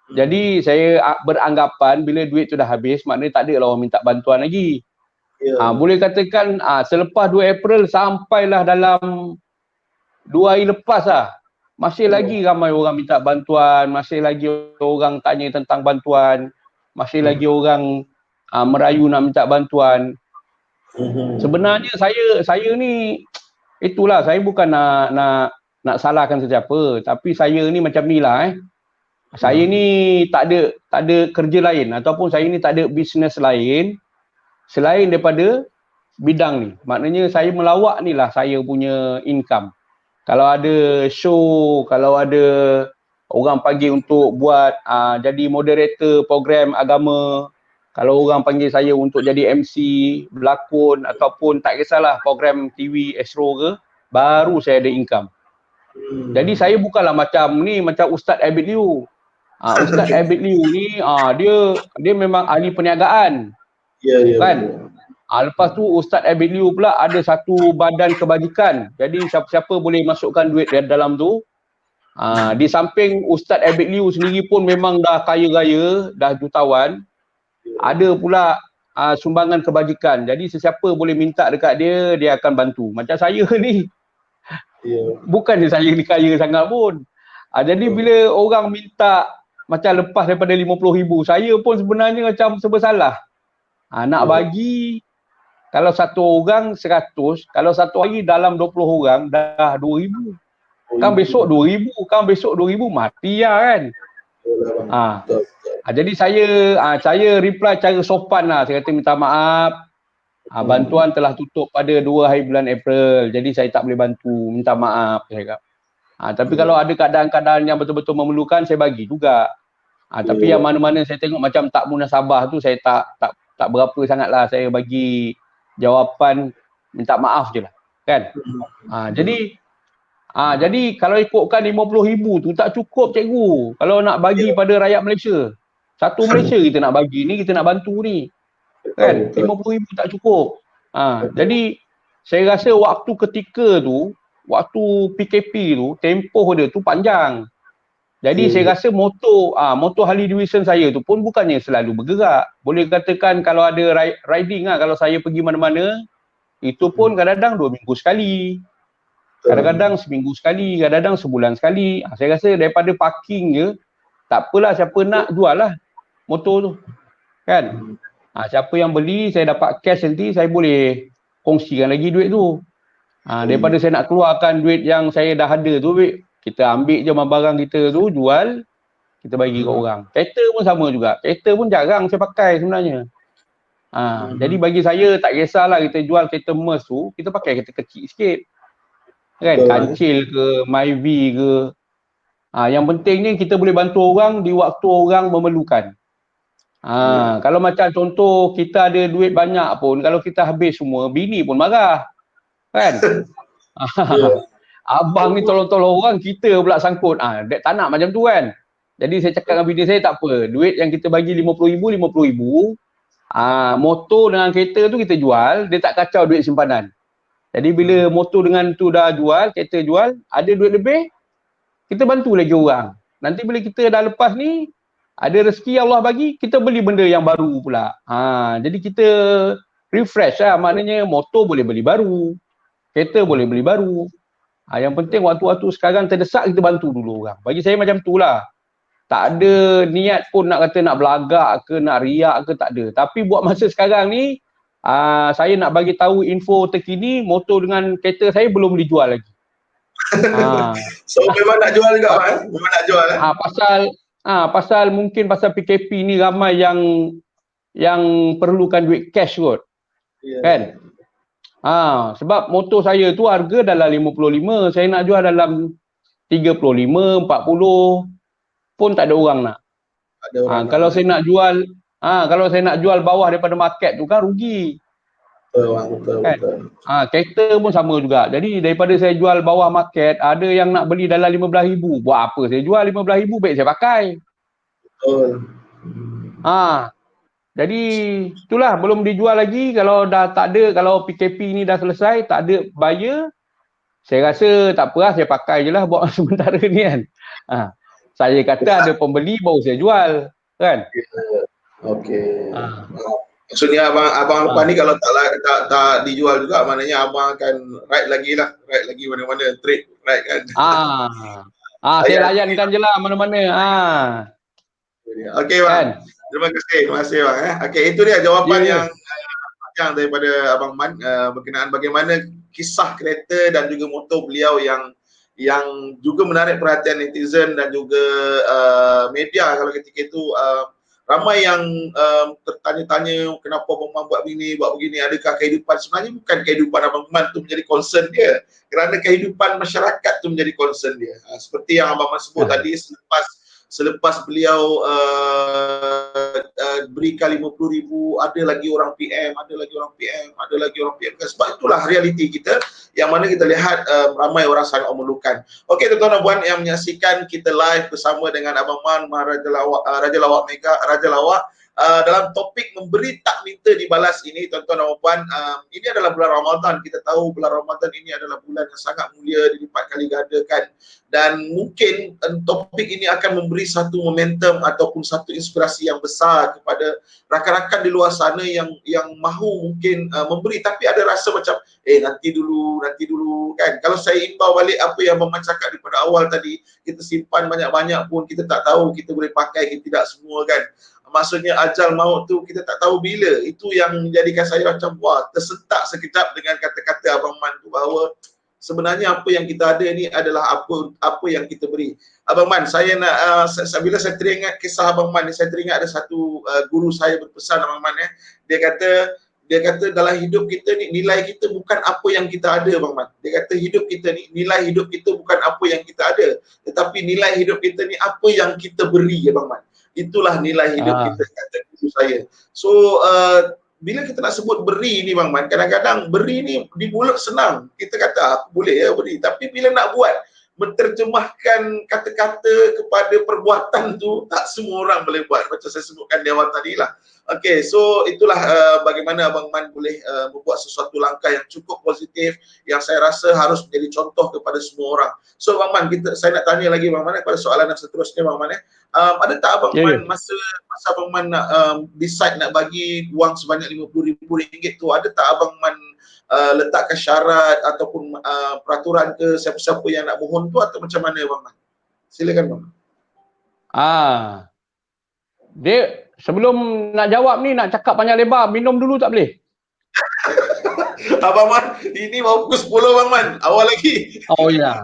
Jadi saya beranggapan bila duit tu dah habis, maknanya tak ada lah orang minta bantuan lagi. Boleh katakan selepas 2 April sampailah dalam 2 hari lepas lah, masih lagi ramai orang minta bantuan, masih lagi orang tanya tentang bantuan, masih lagi orang merayu nak minta bantuan. Sebenarnya saya ni, itulah, saya bukan nak salahkan sesiapa, tapi saya ni macam ni lah saya ni tak ada kerja lain, ataupun saya ni tak ada bisnes lain selain daripada bidang ni. Maknanya saya melawak ni lah saya punya income. Kalau ada show, kalau ada orang panggil untuk buat jadi moderator program agama, kalau orang panggil saya untuk jadi MC, berlakon, ataupun tak kisahlah program TV, Astro ke, baru saya ada income. Jadi saya bukanlah macam Ustaz Abid Liu. Ustaz Abid Liu ni dia memang ahli perniagaan. Kan? Lepas tu Ustaz Abid Liu pula ada satu badan kebajikan. Jadi siapa-siapa boleh masukkan duit dalam tu. Di samping Ustaz Abid Liu sendiri pun memang dah kaya raya, dah jutawan. Ada pula sumbangan kebajikan. Jadi sesiapa boleh minta dekat dia, dia akan bantu. Macam saya ni. Bukannya saya ni kaya sangat pun. Jadi bila orang minta macam lepas daripada 50,000, saya pun sebenarnya macam serba salah. Nak bagi, kalau satu orang 100, kalau satu hari dalam 20 orang dah 2,000. Kan besok 2,000, kan besok 2,000, mati lah kan. Jadi saya reply cara sopan lah. Saya kata minta maaf, bantuan telah tutup pada 2 hari bulan April, jadi saya tak boleh bantu, minta maaf saya cakap. Tapi kalau ada keadaan-keadaan yang betul-betul memerlukan, saya bagi juga. Tapi yang mana-mana saya tengok macam tak munasabah tu, saya tak berapa sangat lah saya bagi jawapan minta maaf je lah kan. Jadi kalau ikutkan 50,000 tu tak cukup cikgu kalau nak bagi pada rakyat Malaysia. Satu Malaysia kita nak bagi ni, kita nak bantu ni kan. 50,000 tak cukup. Jadi saya rasa waktu ketika tu, waktu PKP tu, tempoh dia tu panjang. Jadi saya rasa motor Harley Davidson saya tu pun bukannya selalu bergerak. Boleh katakan kalau ada riding kalau saya pergi mana-mana, itu pun kadang-kadang 2 minggu sekali. Kadang-kadang seminggu sekali, kadang-kadang sebulan sekali. Saya rasa daripada parking je, tak apalah, siapa nak jual lah motor tu. Kan? Siapa yang beli, saya dapat cash nanti, saya boleh kongsikan lagi duit tu. Daripada saya nak keluarkan duit yang saya dah ada tu, kita ambil je barang kita tu, jual, kita bagi ke orang. Kereta pun sama juga. Kereta pun jarang saya pakai sebenarnya. Jadi bagi saya tak kisahlah kita jual kereta Merc tu, kita pakai kereta kecil sikit. Kan? Kancil ke, Myvi ke. Yang pentingnya kita boleh bantu orang di waktu orang memerlukan. Kalau macam contoh kita ada duit banyak pun, kalau kita habis semua, bini pun marah. Kan? Abang ni tolong-tolong orang, kita pula sangkut. Dia tak nak macam tu kan. Jadi saya cakap dengan bini saya, tak apa. Duit yang kita bagi 50,000, motor dengan kereta tu kita jual, dia tak kacau duit simpanan. Jadi bila motor dengan tu dah jual, kereta jual, ada duit lebih, kita bantu lagi orang. Nanti bila kita dah lepas ni, ada rezeki Allah bagi, kita beli benda yang baru pula. Jadi kita refresh lah, maknanya motor boleh beli baru, kereta boleh beli baru. Yang penting waktu-waktu sekarang terdesak, kita bantu dulu orang. Bagi saya macam tu lah. Tak ada niat pun nak kata nak belagak ke, nak riak ke, tak ada. Tapi buat masa sekarang ni, saya nak bagi tahu info terkini, motor dengan kereta saya belum dijual lagi. So memang nak jual juga kan? Memang nak jual pasal mungkin pasal PKP ni ramai yang perlukan duit cash kot. Kan? Sebab motor saya tu harga dalam 55, saya nak jual dalam 35, 40 pun tak ada orang nak. Kalau saya nak jual kalau saya nak jual bawah daripada market tu kan rugi. Betul. Kereta pun sama juga. Jadi daripada saya jual bawah market, ada yang nak beli dalam 15,000. Buat apa saya jual 15,000, baik saya pakai. Betul. Jadi itulah belum dijual lagi. Kalau dah tak ada, kalau PKP ni dah selesai, tak ada buyer, saya rasa tak apa lah, saya pakai je lah buat sementara ni kan. Saya kata ada pembeli baru saya jual kan. Okey. Maksudnya abang lepas ni kalau tak dijual juga, maknanya abang akan ride lagi mana-mana trade ride kan. Saya layankan je lah mana-mana. Okey bang. Kan? Terima kasih bang. Okey, itu dia jawapan yang daripada Abang Man berkenaan bagaimana kisah kereta dan juga motor beliau yang juga menarik perhatian netizen dan juga media. Kalau ketika itu ramai yang tertanya-tanya kenapa Abang Man buat begini, adakah kehidupan, sebenarnya bukan kehidupan Abang Man tu menjadi concern dia, kerana kehidupan masyarakat tu menjadi concern dia. Seperti yang Abang Man sebut tadi, selepas beliau berikan 50,000, ada lagi orang PM. Sebab itulah realiti kita yang mana kita lihat ramai orang sangat memerlukan. Okey tuan-tuan dan puan yang menyaksikan kita live bersama dengan Abang Man, Raja Lawak Mega, Raja Lawak. Dalam topik memberi tak minta dibalas ini, tuan-tuan dan puan, ini adalah bulan Ramadan. Kita tahu bulan Ramadan ini adalah bulan yang sangat mulia, dilipat kali gandakan, dan mungkin topik ini akan memberi satu momentum ataupun satu inspirasi yang besar kepada rakan-rakan di luar sana yang mahu mungkin memberi, tapi ada rasa macam nanti dulu kan. Kalau saya imbau balik apa yang Abang Man cakap daripada awal tadi, kita simpan banyak-banyak pun kita tak tahu kita boleh pakai ke tidak semua kan. Maksudnya ajal maut tu kita tak tahu bila. Itu yang menjadikan saya macam tersentak sekejap dengan kata-kata Abang Man tu, bahawa sebenarnya apa yang kita ada ni adalah apa yang kita beri. Abang Man, saya nak bila saya teringat kisah Abang Man ni, saya teringat ada satu guru saya berpesan, Abang Man dia kata dalam hidup kita ni, nilai kita bukan apa yang kita ada, Abang Man. Dia kata hidup kita ni, nilai hidup kita bukan apa yang kita ada, tetapi nilai hidup kita ni apa yang kita beri, Abang Man. Itulah nilai hidup kita, kata guru saya. So bila kita nak sebut beri ni Bang Man, kadang-kadang beri ni di mulut senang, kita kata aku boleh beri, tapi bila nak buat, menterjemahkan kata-kata kepada perbuatan tu, tak semua orang boleh buat, macam saya sebutkan di awal tadi lah. Okey, so itulah bagaimana Abang Man boleh membuat sesuatu langkah yang cukup positif, yang saya rasa harus menjadi contoh kepada semua orang. So Bang Man, saya nak tanya lagi Bang Man pada soalan yang seterusnya Bang Man. Ada tak Abang Man masa Abang Man nak decide nak bagi wang sebanyak RM50,000 tu, ada tak Abang Man letakkan syarat ataupun peraturan ke siapa-siapa yang nak mohon tu, atau macam mana Bang Man? Silakan Bang. Dia sebelum nak jawab ni, nak cakap panjang lebar, minum dulu tak boleh? Abang Man, ini baru pukul 10 Bang Man, awal lagi. Oh ya.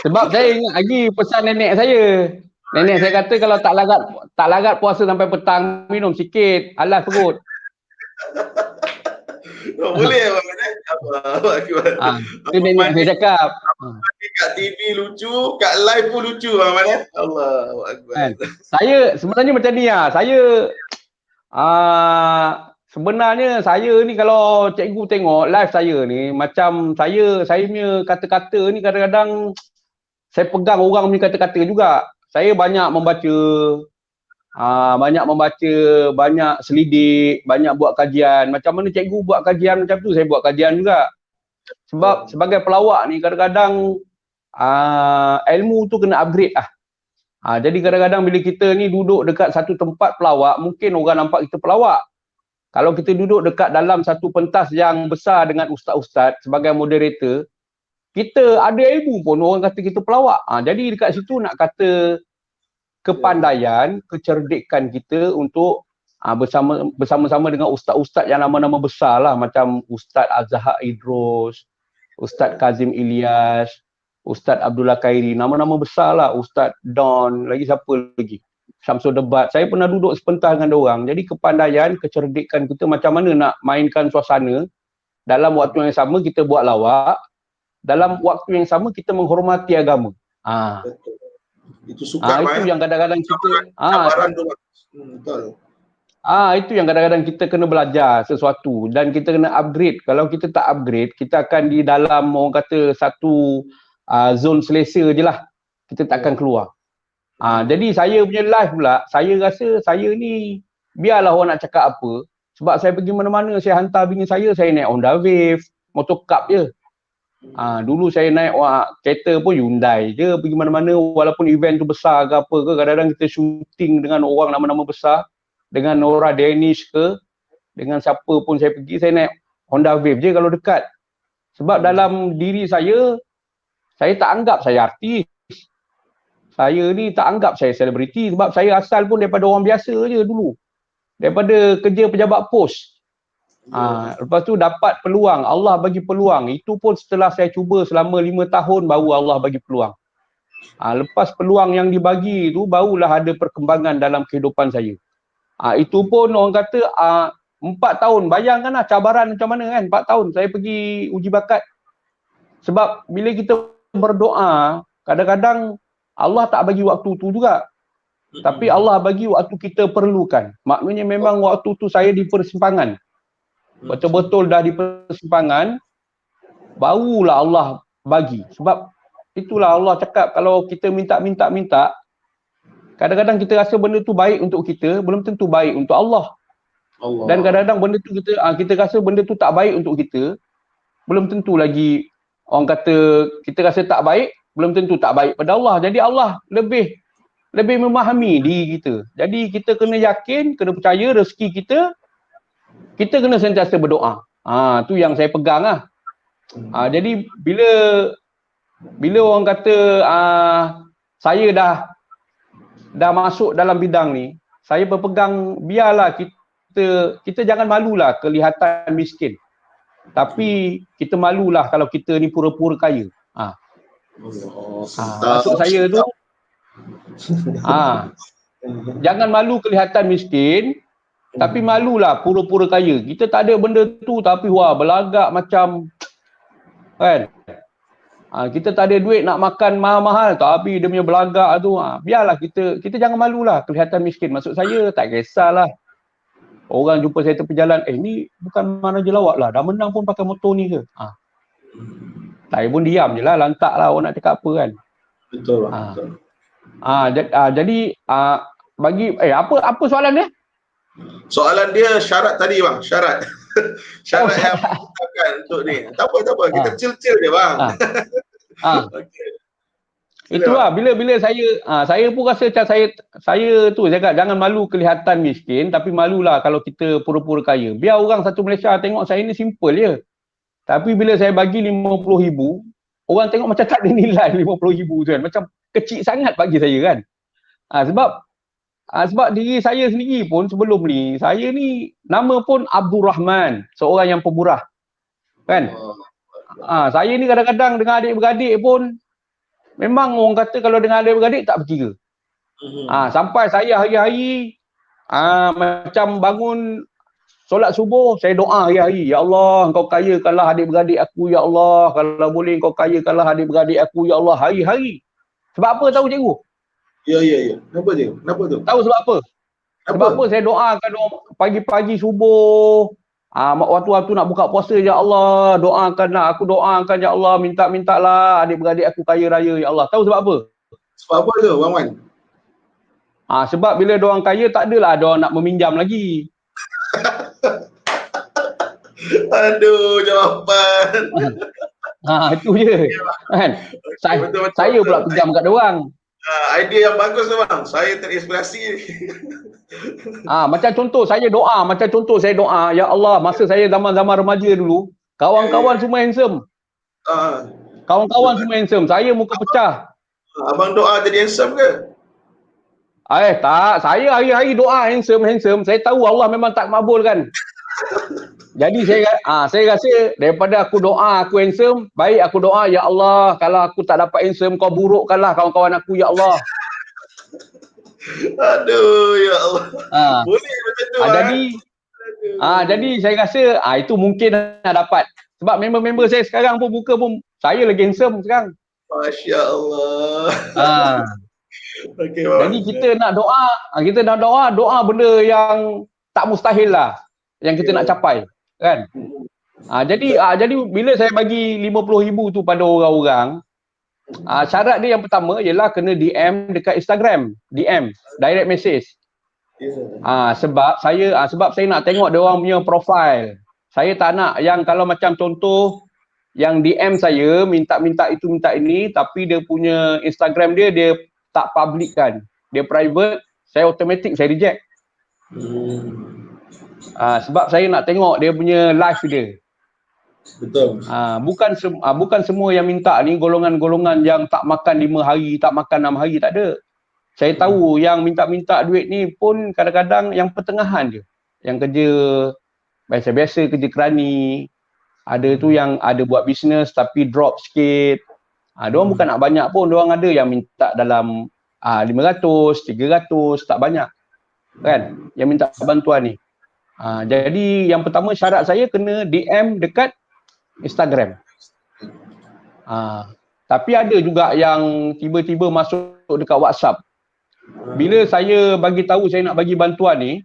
Sebab saya ingat lagi pesan nenek saya. Nenek saya kata kalau tak larat puasa sampai petang, minum sikit, alas perut. Boleh Abang Man. Itu nenek saya cakap. Kat TV lucu, kat live pun lucu Abang Man. Allahu Akbar. Saya sebenarnya macam ni saya sebenarnya saya ni kalau cikgu tengok live saya ni, macam saya punya kata-kata ni kadang-kadang saya pegang orang punya kata-kata juga. Saya banyak membaca, banyak selidik, banyak buat kajian. Macam mana cikgu buat kajian macam tu, saya buat kajian juga. Sebab sebagai pelawak ni kadang-kadang ilmu tu kena upgrade lah. Jadi kadang-kadang bila kita ni duduk dekat satu tempat pelawak, mungkin orang nampak kita pelawak. Kalau kita duduk dekat dalam satu pentas yang besar dengan ustaz-ustaz sebagai moderator, kita ada ilmu pun orang kata kita pelawak. Jadi dekat situ nak kata kepandaian, kecerdikan kita untuk bersama-sama dengan ustaz-ustaz yang nama-nama besar lah, macam Ustaz Azhar Idrus, Ustaz Kazim Ilyas, Ustaz Abdullah Khairi, nama-nama besar lah, Ustaz Don, lagi siapa lagi? Syamsul Debat. Saya pernah duduk sepentas dengan diorang. Jadi kepandaian, kecerdikan kita macam mana nak mainkan suasana. Dalam waktu yang sama kita buat lawak. Dalam waktu yang sama kita menghormati agama. Betul. Itu suka Itu yang kadang-kadang kita cabaran tu. Betul. Itu yang kadang-kadang kita kena belajar sesuatu dan kita kena upgrade. Kalau kita tak upgrade, kita akan di dalam orang kata satu zone selesa je lah. Kita tak akan keluar. Jadi saya punya live pula, saya rasa saya ni biarlah orang nak cakap apa. Sebab saya pergi mana-mana, saya hantar bini saya naik Honda Wave, motor cup je. Dulu saya naik kereta pun Hyundai je, pergi mana-mana walaupun event tu besar ke apa ke, kadang-kadang kita shooting dengan orang nama-nama besar, dengan Nora Danish ke, dengan siapa pun saya pergi, saya naik Honda Wave je kalau dekat. Sebab dalam diri saya tak anggap saya artis. Saya ni tak anggap saya selebriti sebab saya asal pun daripada orang biasa je dulu. Daripada kerja pejabat pos. Lepas tu dapat peluang, Allah bagi peluang. Itu pun setelah saya cuba selama 5 tahun baru Allah bagi peluang. Lepas peluang yang dibagi tu barulah ada perkembangan dalam kehidupan saya. Itu pun orang kata 4 tahun. Bayangkanlah cabaran macam mana kan, 4 tahun saya pergi uji bakat. Sebab bila kita berdoa, kadang-kadang Allah tak bagi waktu tu juga. Tapi Allah bagi waktu kita perlukan. Maknanya memang waktu tu saya di persimpangan. Betul-betul dah di persimpangan, barulah Allah bagi. Sebab itulah Allah cakap kalau kita minta, kadang-kadang kita rasa benda tu baik untuk kita, belum tentu baik untuk Allah. Dan kadang-kadang benda tu kita rasa benda tu tak baik untuk kita, belum tentu lagi orang kata kita rasa tak baik, belum tentu tak baik pada Allah. Jadi Allah lebih memahami diri kita. Jadi kita kena yakin, kena percaya rezeki kita kena sentiasa berdoa. Tu yang saya pegang lah. Jadi bila orang kata saya dah masuk dalam bidang ni, saya berpegang biarlah kita jangan malulah kelihatan miskin. Tapi kita malulah kalau kita ni pura-pura kaya. Maksud saya tu jangan malu kelihatan miskin, tapi malulah pura-pura kaya. Kita tak ada benda tu tapi belagak macam kan. Kita tak ada duit nak makan mahal-mahal tapi dia punya belagak tu. Biarlah kita jangan malulah kelihatan miskin. Maksud saya tak kisahlah. Orang jumpa saya tepi jalan, ni bukan mana je lawak lah, dah menang pun pakai motor ni ke? Saya pun diam je lah, lantak lah orang nak cakap apa kan. Betul lah. Jadi bagi apa soalan dia? Soalan dia syarat tadi bang, syarat. Syarat yang bukan untuk ni. Tak apa, kita chill-chill je bang. Okay. Itulah bila saya pun rasa macam saya tu cakap jangan malu kelihatan miskin, tapi malulah kalau kita pura-pura kaya. Biar orang satu Malaysia tengok saya ni simple je. Tapi bila saya bagi 50,000, orang tengok macam tak ada nilai 50,000 tu kan. Macam kecil sangat bagi saya kan. Sebab diri saya sendiri pun sebelum ni, saya ni nama pun Abdul Rahman, seorang yang pemurah. Kan? Saya ni kadang-kadang dengan adik-beradik pun memang orang kata kalau dengan adik-beradik tak berkira. Sampai saya hari-hari macam bangun solat subuh, saya doa hari-hari, ya Allah engkau kayakanlah adik-beradik aku, ya Allah kalau boleh engkau kayakanlah adik-beradik aku, ya Allah, hari-hari. Sebab apa tahu cikgu? Ya. Kenapa tu? Tahu sebab apa? Sebab apa saya doakan pagi-pagi subuh, waktu-waktu nak buka puasa, ya Allah doakanlah, aku doakan ya Allah, mintalah adik-beradik aku kaya raya ya Allah. Tahu sebab apa? Sebab apa tu Bang Wan? Sebab bila diorang kaya tak adalah diorang nak meminjam lagi. Aduh, jawapan. Itu je. Kan? Betul, betul, Saya pula betul. pinjam kat dia orang. Idea yang bagus tu bang. Saya terinspirasi. Macam contoh saya doa, ya Allah, masa saya zaman-zaman remaja dulu, kawan-kawan semua handsome. Ah, Kawan-kawan semua handsome. Saya muka pecah. abang doa jadi handsome ke? Tak. Saya hari-hari doa handsome. Saya tahu Allah memang tak makbulkan. Jadi saya rasa daripada aku doa aku handsome, baik aku doa, ya Allah, kalau aku tak dapat handsome, kau burukkanlah kawan-kawan aku, ya Allah. Aduh, ya Allah. Ah, Boleh macam tu jadi saya rasa itu mungkin nak dapat. Sebab member-member saya sekarang pun muka pun saya lagi handsome sekarang. Masya Allah. Okay, Jadi kita nak doa benda yang tak mustahil lah yang kita nak capai, kan? Jadi bila saya bagi 50,000 tu pada orang-orang, syarat dia yang pertama ialah kena DM dekat Instagram, DM, direct message. Sebab saya nak tengok dia orang punya profile. Saya tak nak yang kalau macam contoh yang DM saya minta itu minta ini tapi dia punya Instagram dia tak public kan. Dia private, saya automatic saya reject. Sebab saya nak tengok dia punya live dia. Betul. Bukan semua yang minta ni golongan-golongan yang tak makan 5 hari, tak makan 6 hari, tak ada. Saya tahu yang minta-minta duit ni pun kadang-kadang yang pertengahan je. Yang kerja biasa-biasa, kerja kerani. Ada tu yang ada buat bisnes tapi drop sikit. Diorang bukan nak banyak pun, diorang ada yang minta dalam 500, 300, tak banyak. Kan? Yang minta bantuan ni. Jadi yang pertama syarat saya kena DM dekat Instagram. Tapi ada juga yang tiba-tiba masuk dekat WhatsApp. Bila saya bagi tahu saya nak bagi bantuan ni,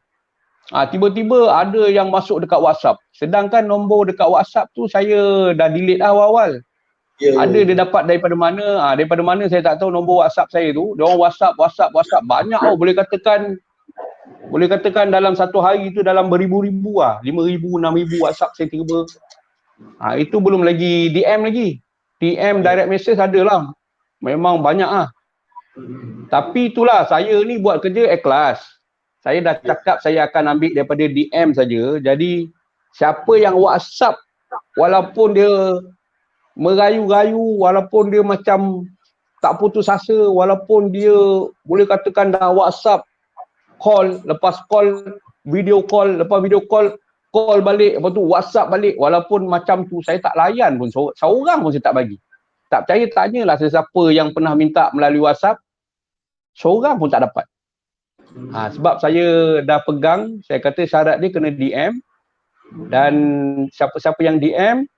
tiba-tiba ada yang masuk dekat WhatsApp. Sedangkan nombor dekat WhatsApp tu saya dah delete awal-awal. Ada dia dapat daripada mana? Daripada mana saya tak tahu nombor WhatsApp saya tu. Dia orang WhatsApp banyak tau. Boleh katakan dalam satu hari tu dalam beribu-ribu 5,000, 6,000 WhatsApp saya tiba. Itu belum lagi DM lagi. DM direct message ada lah. Memang banyak Tapi itulah saya ni buat kerja ikhlas. Saya dah cakap saya akan ambil daripada DM saja. Jadi siapa yang WhatsApp walaupun dia merayu-rayu, walaupun dia macam tak putus asa, walaupun dia boleh katakan dah WhatsApp call, lepas call video call, lepas video call balik, lepas tu WhatsApp balik, walaupun macam tu saya tak layan pun, seorang pun saya tak bagi. Tak percaya tanyalah sesiapa yang pernah minta melalui WhatsApp, seorang pun tak dapat. Sebab saya dah pegang, saya kata syarat dia kena DM dan siapa-siapa yang DM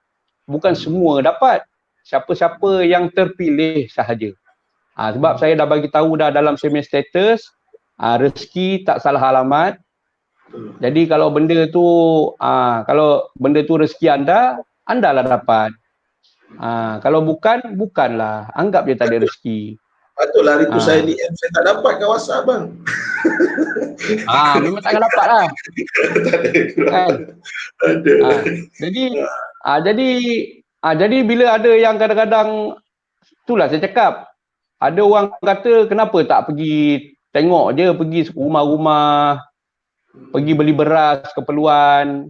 bukan semua dapat. Siapa-siapa yang terpilih sahaja. Sebab saya dah bagi tahu dah dalam semi status, rezeki tak salah alamat. Jadi kalau benda tu rezeki anda lah dapat. Kalau bukanlah. Anggap dia tak ada rezeki. Patutlah hari tu saya DM, saya tak dapat kat WhatsApp bang. Memang takkan dapat lah. Kan? Jadi bila ada yang kadang-kadang, itulah saya cakap, ada orang kata kenapa tak pergi tengok je, pergi rumah-rumah, pergi beli beras keperluan,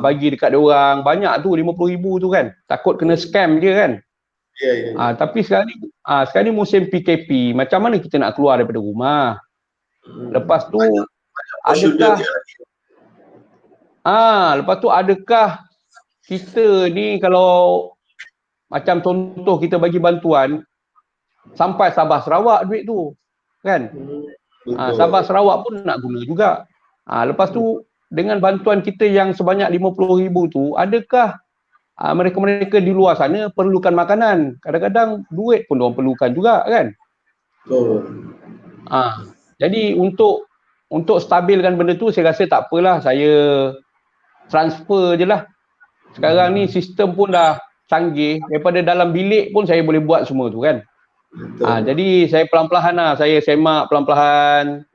bagi dekat dia orang, banyak tu 50,000 tu kan, takut kena scam je kan. Tapi sekarang ni musim PKP, macam mana kita nak keluar daripada rumah? Lepas tu adakah kita ni kalau macam contoh kita bagi bantuan sampai Sabah Sarawak duit tu kan? Sabah Sarawak pun nak guna juga. Lepas tu dengan bantuan kita yang sebanyak 50,000 tu, adakah mereka-mereka di luar sana perlukan makanan? Kadang-kadang duit pun diorang perlukan juga kan? Jadi untuk stabilkan benda tu, saya rasa tak apalah, saya transfer je lah. Sekarang ni sistem pun dah canggih, daripada dalam bilik pun saya boleh buat semua tu kan. Jadi saya pelan-pelan lah, saya semak pelan-pelan.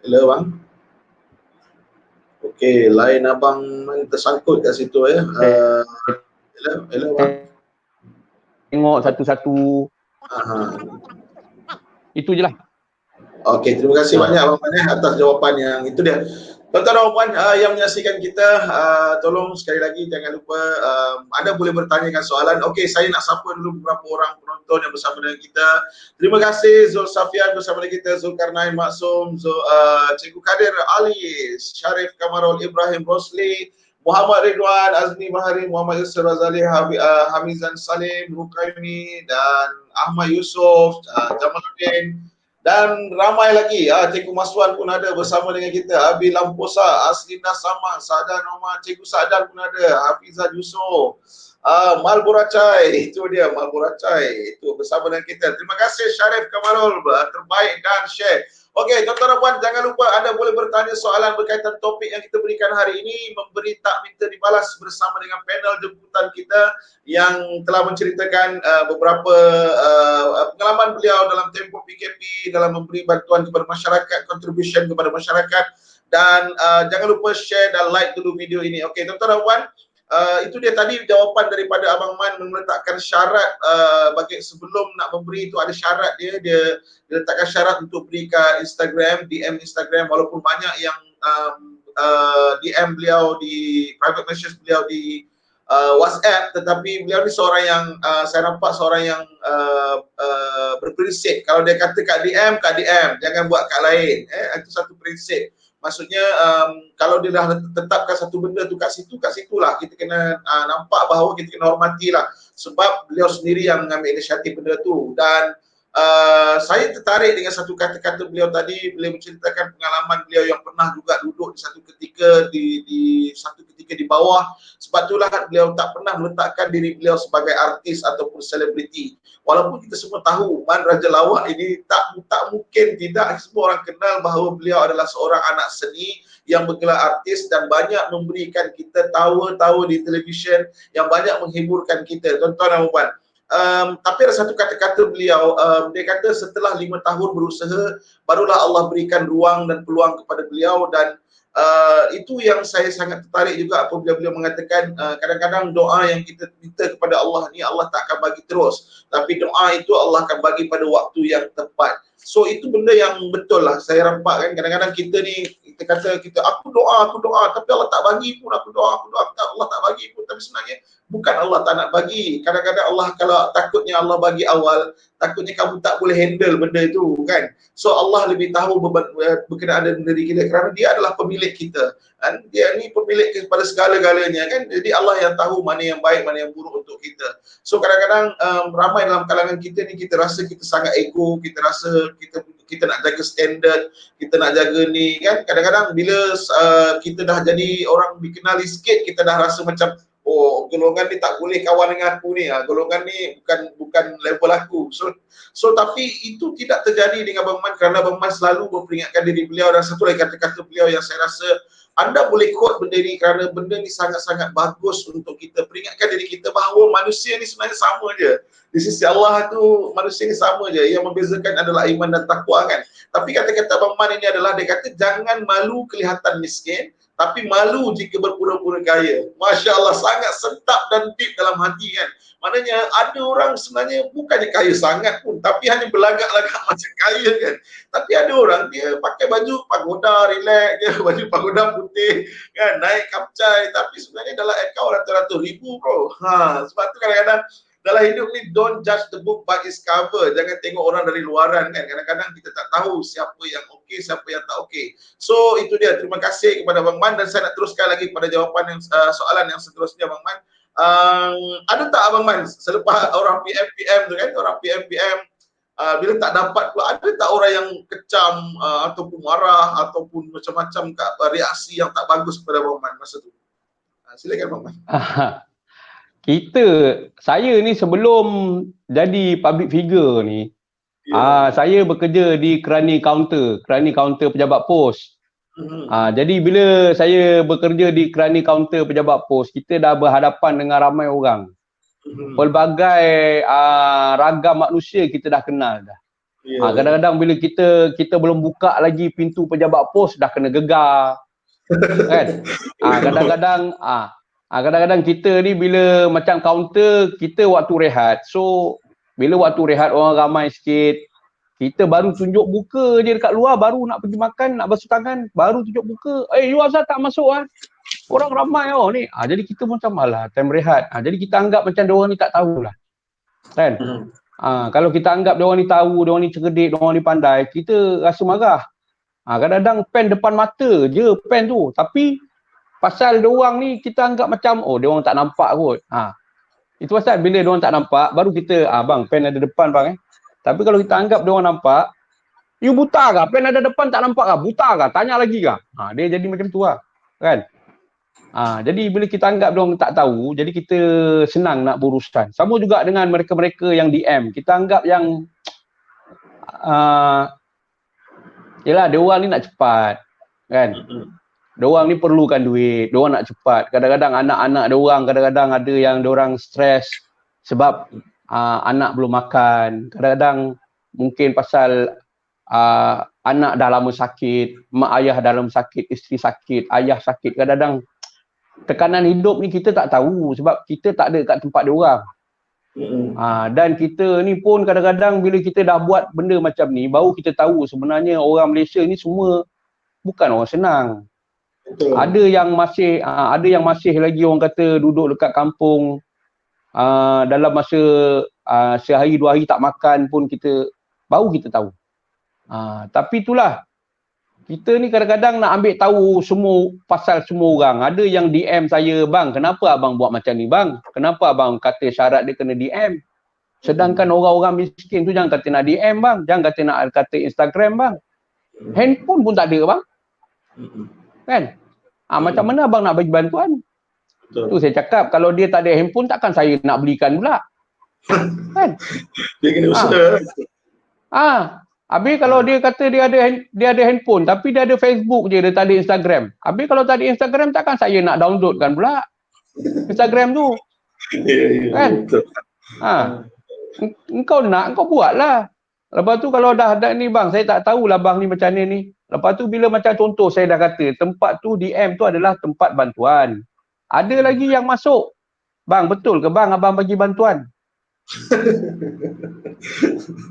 Hello bang. Okey, lain abang tersangkut kat situ ya. Hello abang. Tengok satu-satu. Itu je lah. Okey, terima kasih banyak Abang Man atas jawapan yang itu dia. Tuan-tuan dan puan yang menyaksikan kita, tolong sekali lagi jangan lupa anda boleh bertanyakan soalan. Okey, saya nak sapa dulu beberapa orang penonton yang bersama dengan kita. Terima kasih Zul Safian bersama dengan kita, Zulkarnain Maksum, Cikgu Kadir Ali, Syarif Kamarul Ibrahim Rosli, Muhammad Ridwan, Azmi Mahari, Muhammad Yusuf Razali, Hamizan Salim, Rukaimi dan Ahmad Yusof, Jamaluddin dan ramai lagi. Cikgu Maswan pun ada bersama dengan kita, Abi Lamposa, Aslina Saman, Sadan Omar, Cikgu Sadan pun ada, Hafizah Yusof, Malboracai, itu dia Malboracai, itu bersama dengan kita. Terima kasih Syarif Kamarul, terbaik dan share. Okey, tuan-tuan dan puan, jangan lupa anda boleh bertanya soalan berkaitan topik yang kita berikan hari ini, memberi tak minta dibalas bersama dengan panel jemputan kita yang telah menceritakan beberapa pengalaman beliau dalam tempoh PKP, dalam memberi bantuan kepada masyarakat, contribution kepada masyarakat, dan jangan lupa share dan like dulu video ini. Okey, tuan-tuan dan puan, itu dia tadi jawapan daripada Abang Man meletakkan syarat bagi sebelum nak memberi itu ada syarat dia letakkan syarat untuk beri ke Instagram, DM Instagram, walaupun banyak yang DM beliau di private message beliau di WhatsApp, tetapi beliau ni seorang yang saya nampak seorang yang berprinsip. Kalau dia kata kat DM, jangan buat kat lain. Itu satu prinsip. Maksudnya kalau dia dah tetapkan satu benda tu kat situlah kita kena nampak bahawa kita kena hormatilah, sebab beliau sendiri yang mengambil inisiatif benda tu. Dan saya tertarik dengan satu kata-kata beliau tadi. Beliau menceritakan pengalaman beliau yang pernah juga duduk di satu ketika di bawah. Sebab itulah beliau tak pernah meletakkan diri beliau sebagai artis ataupun selebriti. Walaupun kita semua tahu Man Raja Lawak ini tak mungkin tidak semua orang kenal bahawa beliau adalah seorang anak seni yang bergelar artis dan banyak memberikan kita tawa-tawa di televisyen yang banyak menghiburkan kita, tuan-tuan dan puan. Tapi ada satu kata-kata beliau, dia kata setelah 5 tahun berusaha barulah Allah berikan ruang dan peluang kepada beliau. Dan itu yang saya sangat tertarik juga apabila beliau mengatakan kadang-kadang doa yang kita minta kepada Allah ni Allah tak akan bagi terus, tapi doa itu Allah akan bagi pada waktu yang tepat. So itu benda yang betul lah saya rampak kan. Kadang-kadang kita ni kita kata aku doa tapi Allah tak bagi pun. Aku doa Allah tak bagi pun, tapi sebenarnya bukan Allah tak nak bagi. Kadang-kadang Allah kalau takutnya Allah bagi awal, takutnya kamu tak boleh handle benda itu kan. So Allah lebih tahu berkenaan dengan diri kita kerana dia adalah pemilik kita kan. Dia ni pemilik kepada segala-galanya kan. Jadi Allah yang tahu mana yang baik, mana yang buruk untuk kita. So kadang-kadang ramai dalam kalangan kita ni kita rasa kita sangat ego, kita rasa kita nak jaga standard, kita nak jaga ni kan. Kadang-kadang bila kita dah jadi orang dikenali sikit, kita dah rasa macam oh golongan ni tak boleh kawan dengan aku ni, golongan ni bukan level aku. So tapi itu tidak terjadi dengan Abang Man kerana Abang Man selalu memperingatkan diri beliau. Dan satu lagi kata-kata beliau yang saya rasa anda boleh quote benda ni kerana benda ni sangat-sangat bagus untuk kita peringatkan diri kita bahawa manusia ni sebenarnya sama je. Di sisi Allah tu manusia ni sama je. Yang membezakan adalah iman dan takwa kan. Tapi kata-kata Abang Man ini adalah dia kata jangan malu kelihatan miskin, tapi malu jika berpura-pura kaya. Masya Allah, sangat sentap dan deep dalam hati kan. Maknanya ada orang sebenarnya bukannya kaya sangat pun, tapi hanya berlagak-lagak macam kaya kan. Tapi ada orang dia pakai baju pagoda, relax je, baju pagoda putih kan, naik kapcai, tapi sebenarnya dalam akaun ratus-ratus ribu bro. Sebab tu kadang-kadang dalam hidup ni don't judge the book by its cover. Jangan tengok orang dari luaran kan. Kadang-kadang kita tak tahu siapa yang okey, siapa yang tak okey. So itu dia. Terima kasih kepada Abang Man dan saya nak teruskan lagi pada jawapan yang soalan yang seterusnya Abang Man. Ada tak Abang Man selepas orang PM tu kan, orang PM bila tak dapat pula, ada tak orang yang kecam ataupun marah ataupun macam-macam reaksi yang tak bagus kepada Abang Man masa tu? Silakan Abang Man. Saya ni sebelum jadi public figure ni, saya bekerja di kerani kaunter pejabat pos. Jadi bila saya bekerja di kerani kaunter pejabat pos, kita dah berhadapan dengan ramai orang. Pelbagai ragam manusia kita dah kenal dah. Kadang-kadang bila kita belum buka lagi pintu pejabat pos dah kena gegar. Kan? Kadang-kadang kita ni bila macam kaunter, kita waktu rehat. So bila waktu rehat orang ramai sikit, kita baru tunjuk muka je dekat luar, baru nak pergi makan, nak basuh tangan, baru tunjuk muka. You asal tak masuk ah? Orang ramai ni. Jadi kita pun macam malah time rehat. Jadi kita anggap macam diorang ni tak tahulah. Kan? Kalau kita anggap diorang ni tahu, diorang ni cerdik, diorang ni pandai, kita rasa marah. Kadang-kadang pen depan mata je pen tu. Tapi pasal diorang ni kita anggap macam diorang tak nampak kot. Itu pasal bila diorang tak nampak, baru kita, bang pen ada depan bang Tapi kalau kita anggap diorang nampak, you buta kah? Pen ada depan tak nampak kah? Buta kah? Tanya lagi kah? Dia jadi macam tu lah. Kan? Jadi bila kita anggap diorang tak tahu, jadi kita senang nak berurusan. Sama juga dengan mereka-mereka yang DM. Kita anggap yang yelah, diorang ni nak cepat. Kan? Diorang ni perlukan duit. Diorang nak cepat. Kadang-kadang anak-anak diorang, kadang-kadang ada yang diorang stres sebab anak belum makan. Kadang-kadang mungkin pasal anak dah lama sakit, mak ayah dalam sakit, isteri sakit, ayah sakit. Kadang-kadang tekanan hidup ni kita tak tahu sebab kita tak ada kat tempat diorang. Dan kita ni pun kadang-kadang bila kita dah buat benda macam ni, baru kita tahu sebenarnya orang Malaysia ni semua bukan orang senang. Betul. Ada yang masih lagi orang kata duduk dekat kampung, dalam masa sehari dua hari tak makan pun baru kita tahu. Tapi itulah, kita ni kadang-kadang nak ambil tahu semua pasal semua orang. Ada yang DM saya, bang kenapa abang buat macam ni bang? Kenapa abang kata syarat dia kena DM? Sedangkan orang-orang miskin tu jangan kata nak DM bang. Jangan kata nak kata Instagram bang. Handphone pun tak ada bang. Kan? Macam mana abang nak bagi bantuan? Tu saya cakap, kalau dia tak ada handphone takkan saya nak belikan pula. Kan? Dia kena usaha. Habis kalau dia kata dia ada handphone tapi dia ada Facebook je, dia tak ada Instagram. Habis kalau tak ada Instagram takkan saya nak downloadkan pula Instagram tu. Kan? Engkau nak, engkau buatlah. Lepas tu kalau dah ada ni bang, saya tak tahulah bang ni macam ni. Lepas tu bila macam contoh saya dah kata, tempat tu DM tu adalah tempat bantuan. Ada lagi yang masuk, bang betul ke bang abang bagi bantuan?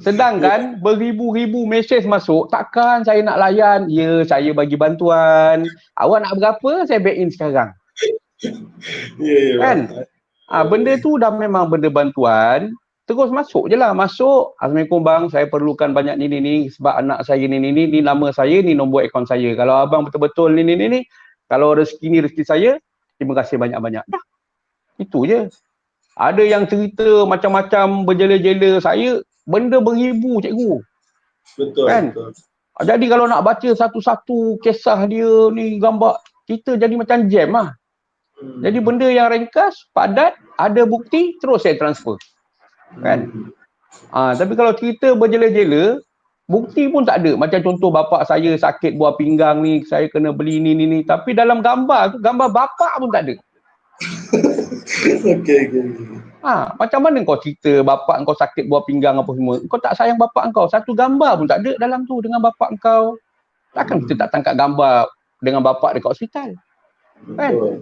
Sedangkan beribu-ribu mesej masuk, takkan saya nak layan? Ya, saya bagi bantuan. Awak nak berapa? Saya back in sekarang. Kan? Benda tu dah memang benda bantuan. Terus masuk je lah. Masuk, Assalamualaikum bang, saya perlukan banyak ni sebab anak saya ni nama saya, ni nombor akaun saya. Kalau abang betul-betul ni, kalau rezeki saya, terima kasih banyak-banyak. Dah. Itu je. Ada yang cerita macam-macam berjela-jela saya, benda beribu cikgu. Betul. Kan? Betul. Jadi kalau nak baca satu-satu kisah dia ni, gambar, kita jadi macam jam lah. Jadi benda yang ringkas, padat, ada bukti, terus saya transfer. Kan? Tapi kalau cerita berjela-jela, bukti pun tak ada. Macam contoh bapak saya sakit buah pinggang ni, saya kena beli ni. Tapi dalam gambar tu, gambar bapak pun tak ada. Okay. Macam mana kau cerita bapak kau sakit buah pinggang apa semua? Kau tak sayang bapak kau. Satu gambar pun tak ada dalam tu dengan bapak kau. Takkan kita tak tangkap gambar dengan bapak dekat hospital? Kan?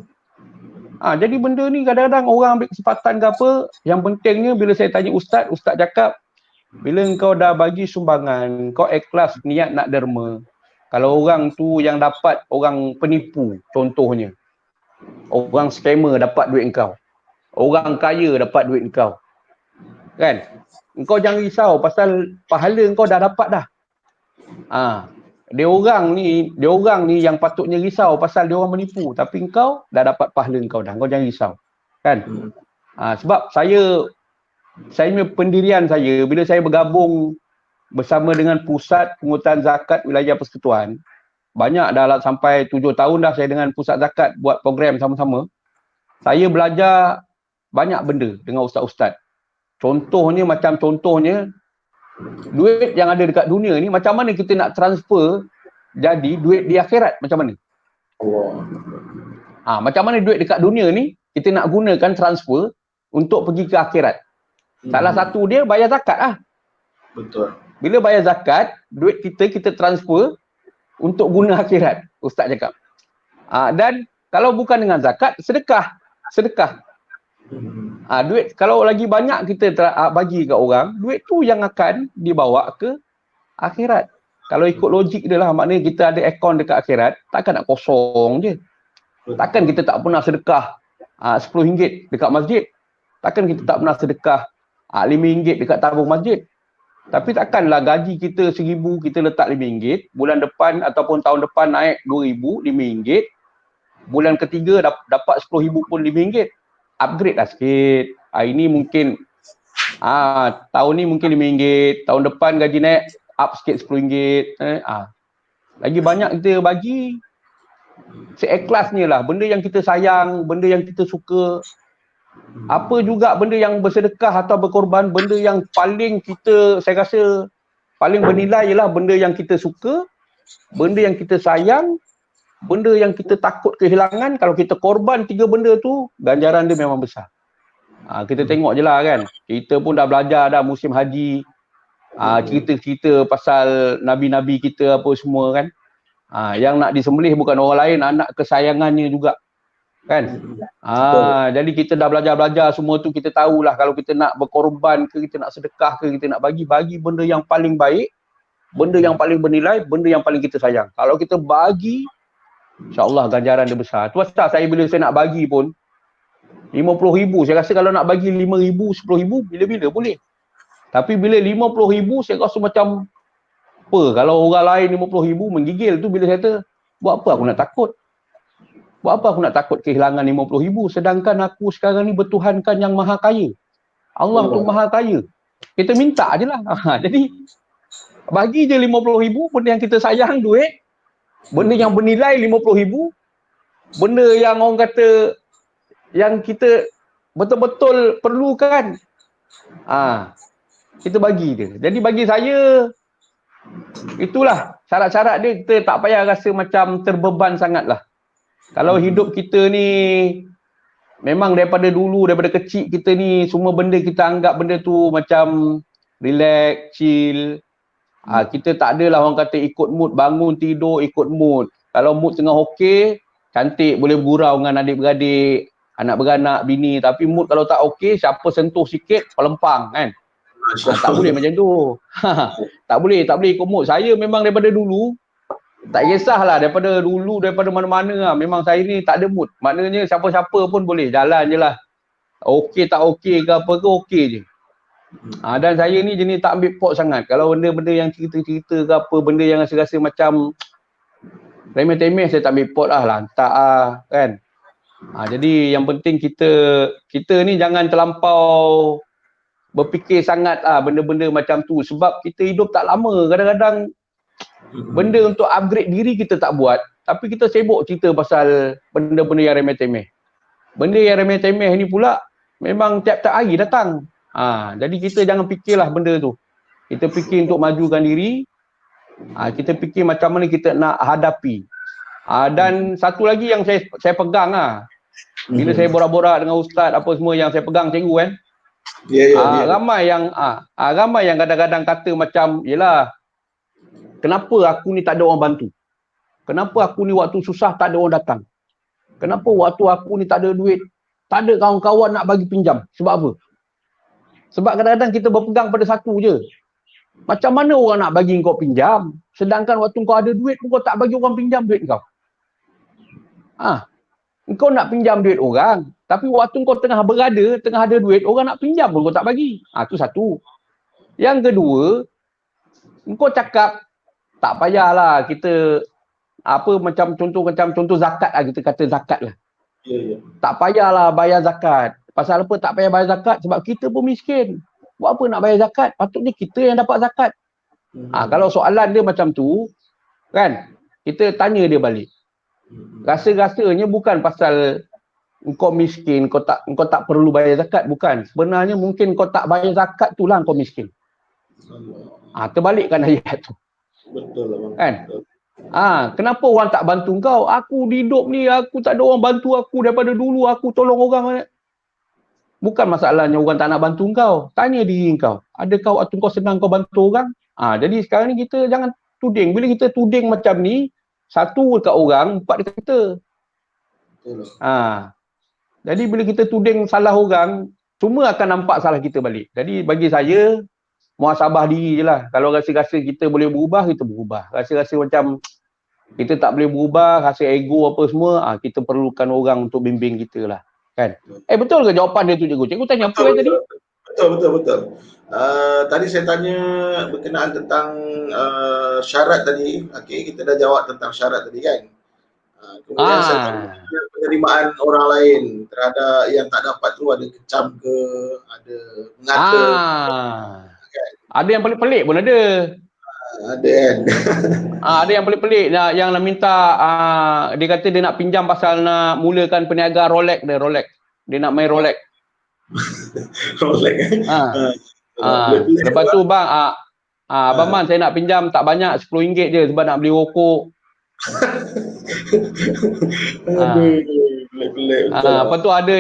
Jadi benda ni kadang-kadang orang ambil kesempatan ke apa. Yang pentingnya bila saya tanya ustaz cakap, bila kau dah bagi sumbangan, kau ikhlas niat nak derma. Kalau orang tu yang dapat orang penipu, contohnya. Orang scammer dapat duit kau. Orang kaya dapat duit kau. Kan? Engkau jangan risau pasal pahala kau dah dapat dah. Dia orang ni yang patutnya risau pasal dia orang menipu, tapi engkau dah dapat pahala kau dah. Kau jangan risau. Kan? Sebab saya punya pendirian saya bila saya bergabung bersama dengan Pusat Pungutan Zakat Wilayah Persekutuan, banyak dah sampai 7 tahun dah saya dengan Pusat Zakat buat program sama-sama. Saya belajar banyak benda dengan ustaz-ustaz. Contohnya duit yang ada dekat dunia ni, macam mana kita nak transfer jadi duit di akhirat, macam mana? Macam mana duit dekat dunia ni kita nak gunakan transfer untuk pergi ke akhirat. Salah satu dia bayar zakat lah. Betul. Bila bayar zakat, duit kita transfer untuk guna akhirat, ustaz cakap. Dan kalau bukan dengan zakat, sedekah. Duit kalau lagi banyak kita bagi kat orang, duit tu yang akan dibawa ke akhirat. Kalau ikut logik dia lah, maknanya kita ada akaun dekat akhirat, takkan nak kosong je. Takkan kita tak pernah sedekah RM10 dekat masjid. Takkan kita tak pernah sedekah RM5 dekat tabung masjid. Tapi takkanlah gaji kita RM1,000, kita letak RM5, bulan depan ataupun tahun depan naik RM2,000, RM5, bulan ketiga dapat RM10,000 pun RM5. Upgrade lah sikit. Ini mungkin tahun ni mungkin RM5, tahun depan gaji naik up sikit RM10. Lagi banyak kita bagi, seikhlasnya lah. Benda yang kita sayang, benda yang kita suka, apa juga benda yang bersedekah atau berkorban, benda yang paling kita, saya rasa paling bernilai ialah benda yang kita suka, benda yang kita sayang, benda yang kita takut kehilangan. Kalau kita korban 3 benda tu, ganjaran dia memang besar. Kita tengok je lah kan. Kita pun dah belajar dah musim haji. Cerita-cerita pasal nabi-nabi kita apa semua kan. Yang nak disembelih bukan orang lain, anak kesayangannya juga. Kan? Jadi kita dah belajar-belajar semua tu, kita tahulah kalau kita nak berkorban ke, kita nak sedekah ke, kita nak bagi benda yang paling baik, benda yang paling bernilai, benda yang paling kita sayang. Kalau kita bagi, InsyaAllah ganjaran dia besar. Tu pasal saya bila saya nak bagi pun RM50,000, saya rasa kalau nak bagi RM5,000, RM10,000, bila-bila boleh. Tapi bila RM50,000, saya rasa macam apa? Kalau orang lain RM50,000 menggigil tu bila saya kata, buat apa aku nak takut? Buat apa aku nak takut kehilangan RM50,000 sedangkan aku sekarang ni bertuhankan yang maha kaya. Allah tu maha kaya. Kita minta je lah. Jadi bagi je RM50,000, benda yang kita sayang, duit, benda yang bernilai RM50,000, benda yang orang kata yang kita betul-betul perlukan, kita bagi dia. Jadi bagi saya, itulah syarat-syarat dia. Kita tak payah rasa macam terbeban sangat lah. Kalau hidup kita ni memang daripada dulu, daripada kecil kita ni, semua benda kita anggap benda tu macam relax, chill. Kita tak adalah orang kata ikut mood, bangun tidur ikut mood. Kalau mood tengah okey, cantik, boleh bergurau dengan adik-beradik, anak beranak, bini. Tapi mood kalau tak okey, siapa sentuh sikit, pelempang kan. Tak boleh macam tu. Tak boleh ikut mood. Saya memang daripada dulu, tak kisahlah daripada dulu, daripada mana-mana lah. Memang saya ni tak ada mood. Maknanya siapa-siapa pun boleh, jalan je lah. Okey tak okey ke apa ke, okey je. Dan saya ni jenis tak ambil pot sangat. Kalau benda-benda yang cerita-cerita ke apa, benda yang rasa-rasa macam remeh-temeh, saya tak ambil pot lah, lantak lah kan. Jadi yang penting kita ni jangan terlampau berfikir sangat lah benda-benda macam tu. Sebab kita hidup tak lama. Kadang-kadang benda untuk upgrade diri kita tak buat, tapi kita sibuk cerita pasal benda-benda yang remeh-temeh. Benda yang remeh-temeh ni pula memang tiap-tiap hari datang. Jadi kita jangan fikirlah benda tu. Kita fikir untuk majukan diri. Kita fikir macam mana kita nak hadapi. Dan satu lagi yang saya pegang lah. Bila saya borak-borak dengan ustaz apa semua yang saya pegang cikgu kan. Ramai yang kadang-kadang kata macam, yelah, kenapa aku ni tak ada orang bantu? Kenapa aku ni waktu susah tak ada orang datang? Kenapa waktu aku ni tak ada duit, tak ada kawan-kawan nak bagi pinjam? Sebab apa? Sebab kadang-kadang kita berpegang pada satu je. Macam mana orang nak bagi kau pinjam, sedangkan waktu kau ada duit, kau tak bagi orang pinjam duit kau? Kau nak pinjam duit orang, tapi waktu kau tengah berada, tengah ada duit, orang nak pinjam pun kau tak bagi. Tu satu. Yang kedua, kau cakap, tak payahlah kita, macam contoh zakat lah, kita kata zakat lah. Tak payahlah bayar zakat. Pasal apa tak payah bayar zakat? Sebab kita pun miskin. Buat apa nak bayar zakat? Patutnya kita yang dapat zakat. Kalau soalan dia macam tu, kan, kita tanya dia balik. Rasa-rasanya bukan pasal kau miskin, kau tak perlu bayar zakat, bukan. Sebenarnya mungkin kau tak bayar zakat tu lah kau miskin. Terbalikkan ayat tu. Betul lah bang. Kan? Kenapa orang tak bantu kau? Aku hidup ni, aku tak ada orang bantu aku daripada dulu, aku tolong orang. Bukan masalahnya orang tak nak bantu kau. Tanya diri kau. Adakah waktu kau senang kau bantu orang? Jadi sekarang ni kita jangan tuding. Bila kita tuding macam ni, satu dekat orang, empat dekat kita. Betul. Jadi bila kita tuding salah orang, semua akan nampak salah kita balik. Jadi bagi saya, muhasabah diri je lah. Kalau rasa-rasa kita boleh berubah, kita berubah. Rasa-rasa macam kita tak boleh berubah, rasa ego apa semua, kita perlukan orang untuk bimbing kita lah. Kan? Betul ke jawapan dia tu, cikgu? Cikgu tanya apa tadi? Betul. Tadi saya tanya berkenaan tentang syarat tadi. Okey, kita dah jawab tentang syarat tadi kan. Kemudian saya tanya penerimaan orang lain terhadap yang tak dapat tu, ada kecam ke, ada mengata. Ada yang pelik-pelik pun ada. Ada kan. Ada yang pelik-pelik yang nak minta, dia kata dia nak pinjam pasal nak mulakan perniagaan Rolex dia, Rolex. Dia nak main Rolex. Rolex kan. Lepas tu bang, Abang Man, saya nak pinjam tak banyak, RM10 je sebab nak beli rokok. Lepas tu ada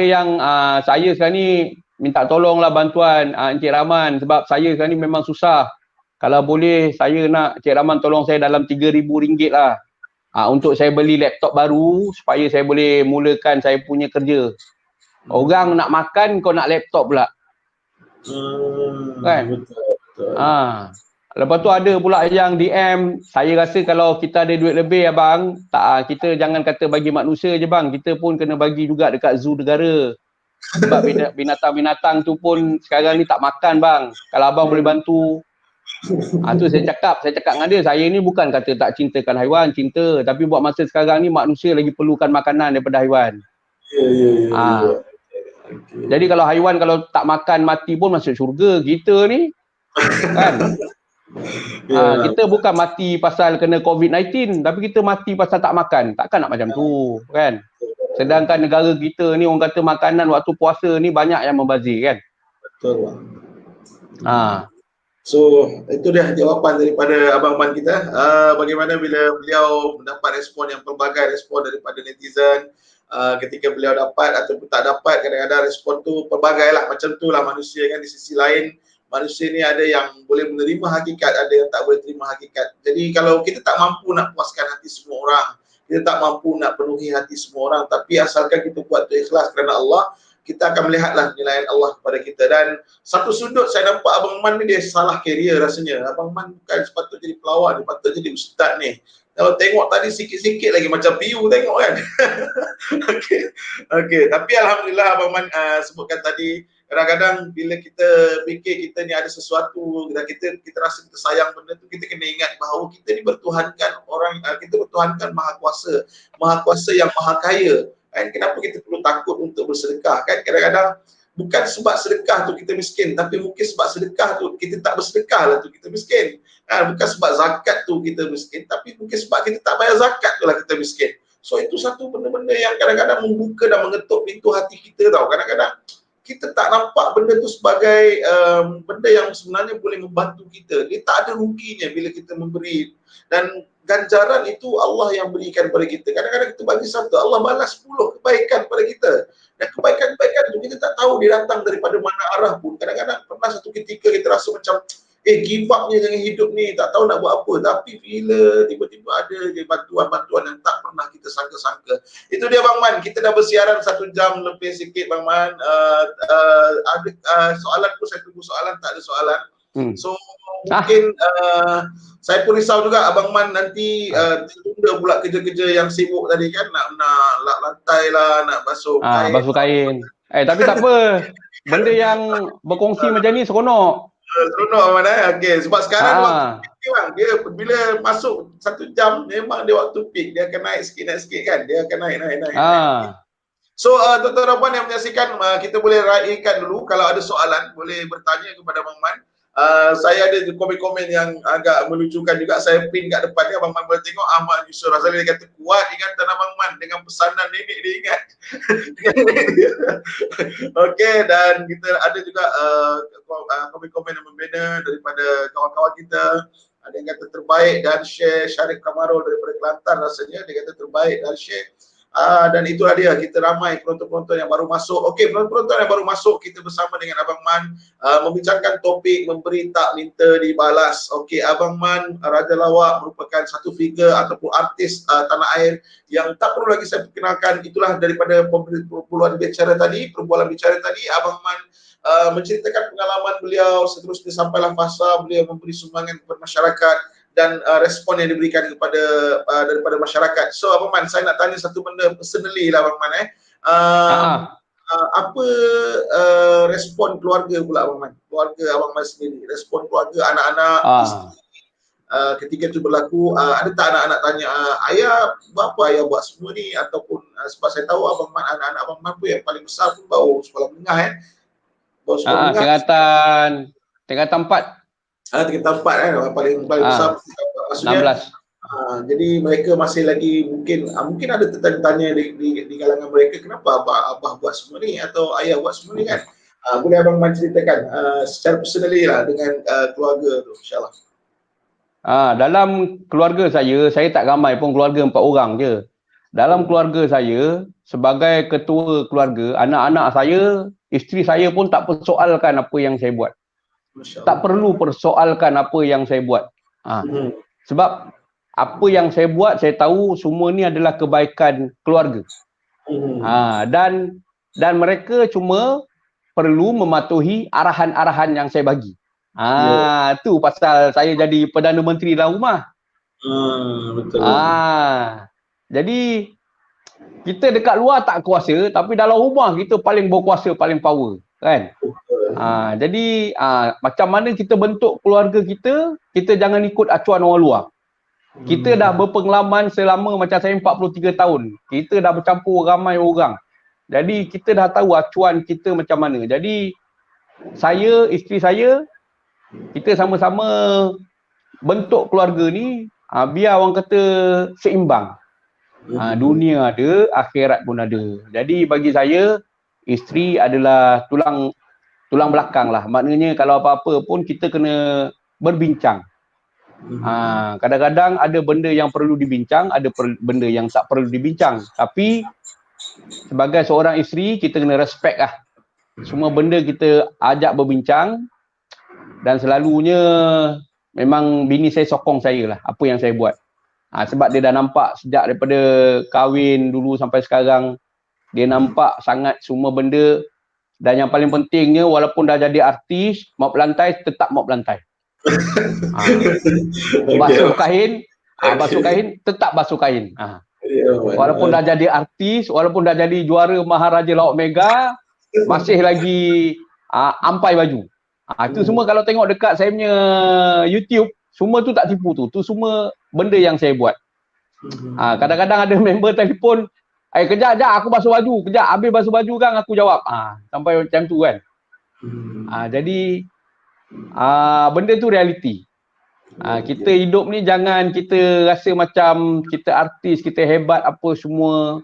yang saya sekarang ni minta tolonglah bantuan Encik Rahman sebab saya sekarang ni memang susah. Kalau boleh saya nak Encik Rahman tolong saya dalam RM3,000 lah. Untuk saya beli laptop baru supaya saya boleh mulakan saya punya kerja. Orang nak makan, kau nak laptop pula. Kan? Betul. Lepas tu ada pula yang DM, saya rasa kalau kita ada duit lebih abang, kita jangan kata bagi manusia je bang, kita pun kena bagi juga dekat zoo negara. Sebab binatang-binatang tu pun sekarang ni tak makan bang. Kalau abang boleh bantu. Tu saya cakap dengan dia, saya ni bukan kata tak cintakan haiwan, cinta, tapi buat masa sekarang ni manusia lagi perlukan makanan daripada haiwan. Jadi kalau haiwan kalau tak makan mati pun masuk syurga, kita ni kan. Kita bukan mati pasal kena COVID-19, tapi kita mati pasal tak makan. Takkan nak macam tu kan. Sedangkan negara kita ni orang kata makanan waktu puasa ni banyak yang membazir kan. Betul bang. So itu dia jawapan daripada Abang Man kita. Bagaimana bila beliau mendapat respon yang pelbagai, respon daripada netizen, ketika beliau dapat ataupun tak dapat, kadang-kadang respon tu pelbagai lah, macam tu lah manusia kan. Di sisi lain manusia ni ada yang boleh menerima hakikat, ada yang tak boleh terima hakikat. Jadi kalau kita tak mampu nak puaskan hati semua orang, kita tak mampu nak penuhi hati semua orang, tapi asalkan kita buat tu ikhlas kerana Allah, kita akan melihatlah penilaian Allah kepada kita. Dan satu sudut saya nampak Abang Man ni dia salah career rasanya. Abang Man bukan sepatutnya jadi pelawak, dia patut jadi ustaz ni. Kalau tengok tadi sikit-sikit lagi macam piu tengok kan. Okey. Tapi alhamdulillah Abang Man sebutkan tadi, kadang-kadang bila kita fikir kita ni ada sesuatu dan kita rasa kita sayang benda tu, kita kena ingat bahawa kita ni bertuhankan kita bertuhankan Maha Kuasa yang Maha Kaya. Kan, kenapa kita perlu takut untuk bersedekah? Kan kadang-kadang bukan sebab sedekah tu kita miskin, tapi mungkin sebab sedekah tu kita tak bersedekah lah tu kita miskin. Bukan sebab zakat tu kita miskin, tapi mungkin sebab kita tak bayar zakat tu lah kita miskin. So itu satu benda-benda yang kadang-kadang membuka dan mengetuk pintu hati kita tau. Kadang-kadang kita tak nampak benda tu sebagai benda yang sebenarnya boleh membantu kita. Dia tak ada ruginya bila kita memberi, dan ganjaran itu Allah yang berikan kepada kita. Kadang-kadang kita bagi satu, Allah balas 10 kebaikan kepada kita. Dan kebaikan-kebaikan itu kita tak tahu dia datang daripada mana arah pun. Kadang-kadang pernah satu ketika kita rasa macam give up-nya dengan hidup ni, tak tahu nak buat apa. Tapi bila tiba-tiba ada je bantuan-bantuan yang tak pernah kita sangka-sangka. Itu dia Bang Man, kita dah bersiaran 1 jam lebih sikit Bang Man. Ada soalan pun, saya tunggu soalan, tak ada soalan. So mungkin saya pun risau juga Abang Man nanti tunda pula kerja-kerja yang sibuk tadi kan, nak lap lantai lah, nak basuh kain. Basuh kain. Tapi tak apa. Benda yang berkongsi macam ni seronok. Seronok Abang Man. Okey, sebab sekarang waktu peak bang, dia bila masuk 1 jam memang dia waktu peak, dia akan naik sikit kan, dia akan naik. So tuan-tuan dan puan yang menyaksikan, kita boleh raikan dulu. Kalau ada soalan boleh bertanya kepada Abang Man. Saya ada komen-komen yang agak melucukan juga, saya pin kat depan ni, Abang Man boleh tengok. Ahmad Yusuf Razali dia kata, kuat ingatan Abang Man dengan pesanan nenek dia ingat. Okey, dan kita ada juga komen-komen yang membina daripada kawan-kawan kita. Ada yang kata terbaik dan share. Syarif Kamarul daripada Kelantan rasanya, dia kata terbaik dan share. Dan itulah dia, kita ramai penonton-penonton yang baru masuk. Okey, penonton-penonton yang baru masuk, kita bersama dengan Abang Man membincangkan topik memberi tak minta dibalas. Okey, Abang Man Raja Lawak merupakan satu figure ataupun artis tanah air yang tak perlu lagi saya perkenalkan. Itulah daripada perbualan bicara tadi, Abang Man menceritakan pengalaman beliau, seterusnya sampailah fasa beliau memberi sumbangan kepada masyarakat dan respon yang diberikan kepada daripada masyarakat. So Abang Man, saya nak tanya satu benda personally lah Abang Man apa respon keluarga pula Abang Man? Keluarga Abang Man sendiri, respon keluarga, anak-anak, ketika itu berlaku, ada tak anak-anak tanya, ayah, apa ayah buat semua ni? Ataupun sebab saya tahu Abang Man, anak-anak Abang Man pun yang paling besar pun baru sekolah menengah baru sekolah menengah. Tingkatan 4. Tingkatan 4 paling besar maksudnya 16. Jadi mereka masih lagi mungkin ada tanya di kalangan mereka, kenapa abah buat semua ni atau ayah buat semua ni kan. Boleh Abang Man ceritakan secara personally lah dengan keluarga tu, insyaAllah. Dalam keluarga saya tak ramai pun, keluarga 4 orang je. Dalam keluarga saya, sebagai ketua keluarga, anak-anak saya, isteri saya pun tak persoalkan apa yang saya buat. Tak perlu persoalkan apa yang saya buat. Sebab apa yang saya buat, saya tahu semua ni adalah kebaikan keluarga. Dan mereka cuma perlu mematuhi arahan-arahan yang saya bagi. Tu pasal saya jadi Perdana Menteri dalam rumah. Betul. Jadi kita dekat luar tak kuasa, tapi dalam rumah kita paling berkuasa, paling power, kan? Jadi macam mana kita bentuk keluarga kita jangan ikut acuan orang luar. Kita dah berpengalaman selama macam saya 43 tahun. Kita dah bercampur ramai orang. Jadi kita dah tahu acuan kita macam mana. Jadi saya, isteri saya, kita sama-sama bentuk keluarga ni biar orang kata seimbang. Dunia ada, akhirat pun ada. Jadi bagi saya, isteri adalah tulang belakang lah. Maknanya kalau apa-apa pun kita kena berbincang. Kadang-kadang ada benda yang perlu dibincang, ada benda yang tak perlu dibincang. Tapi sebagai seorang isteri, kita kena respect lah. Semua benda kita ajak berbincang. Dan selalunya memang bini saya sokong saya lah, apa yang saya buat. Sebab dia dah nampak sejak daripada kahwin dulu sampai sekarang, dia nampak sangat semua benda. Dan yang paling pentingnya, walaupun dah jadi artis, mop lantai, tetap mop lantai. Basuh kain, tetap basuh kain. Walaupun dah jadi artis, walaupun dah jadi juara Maharaja Laut Mega, masih lagi ampai baju. Itu semua kalau tengok dekat saya punya YouTube, semua tu tak tipu tu. Tu semua benda yang saya buat. Kadang-kadang ada member telefon, kejap aku basuh baju, kejap habis basuh baju kan aku jawab. Sampai macam tu kan. Jadi benda tu realiti. Kita hidup ni jangan kita rasa macam kita artis, kita hebat apa semua.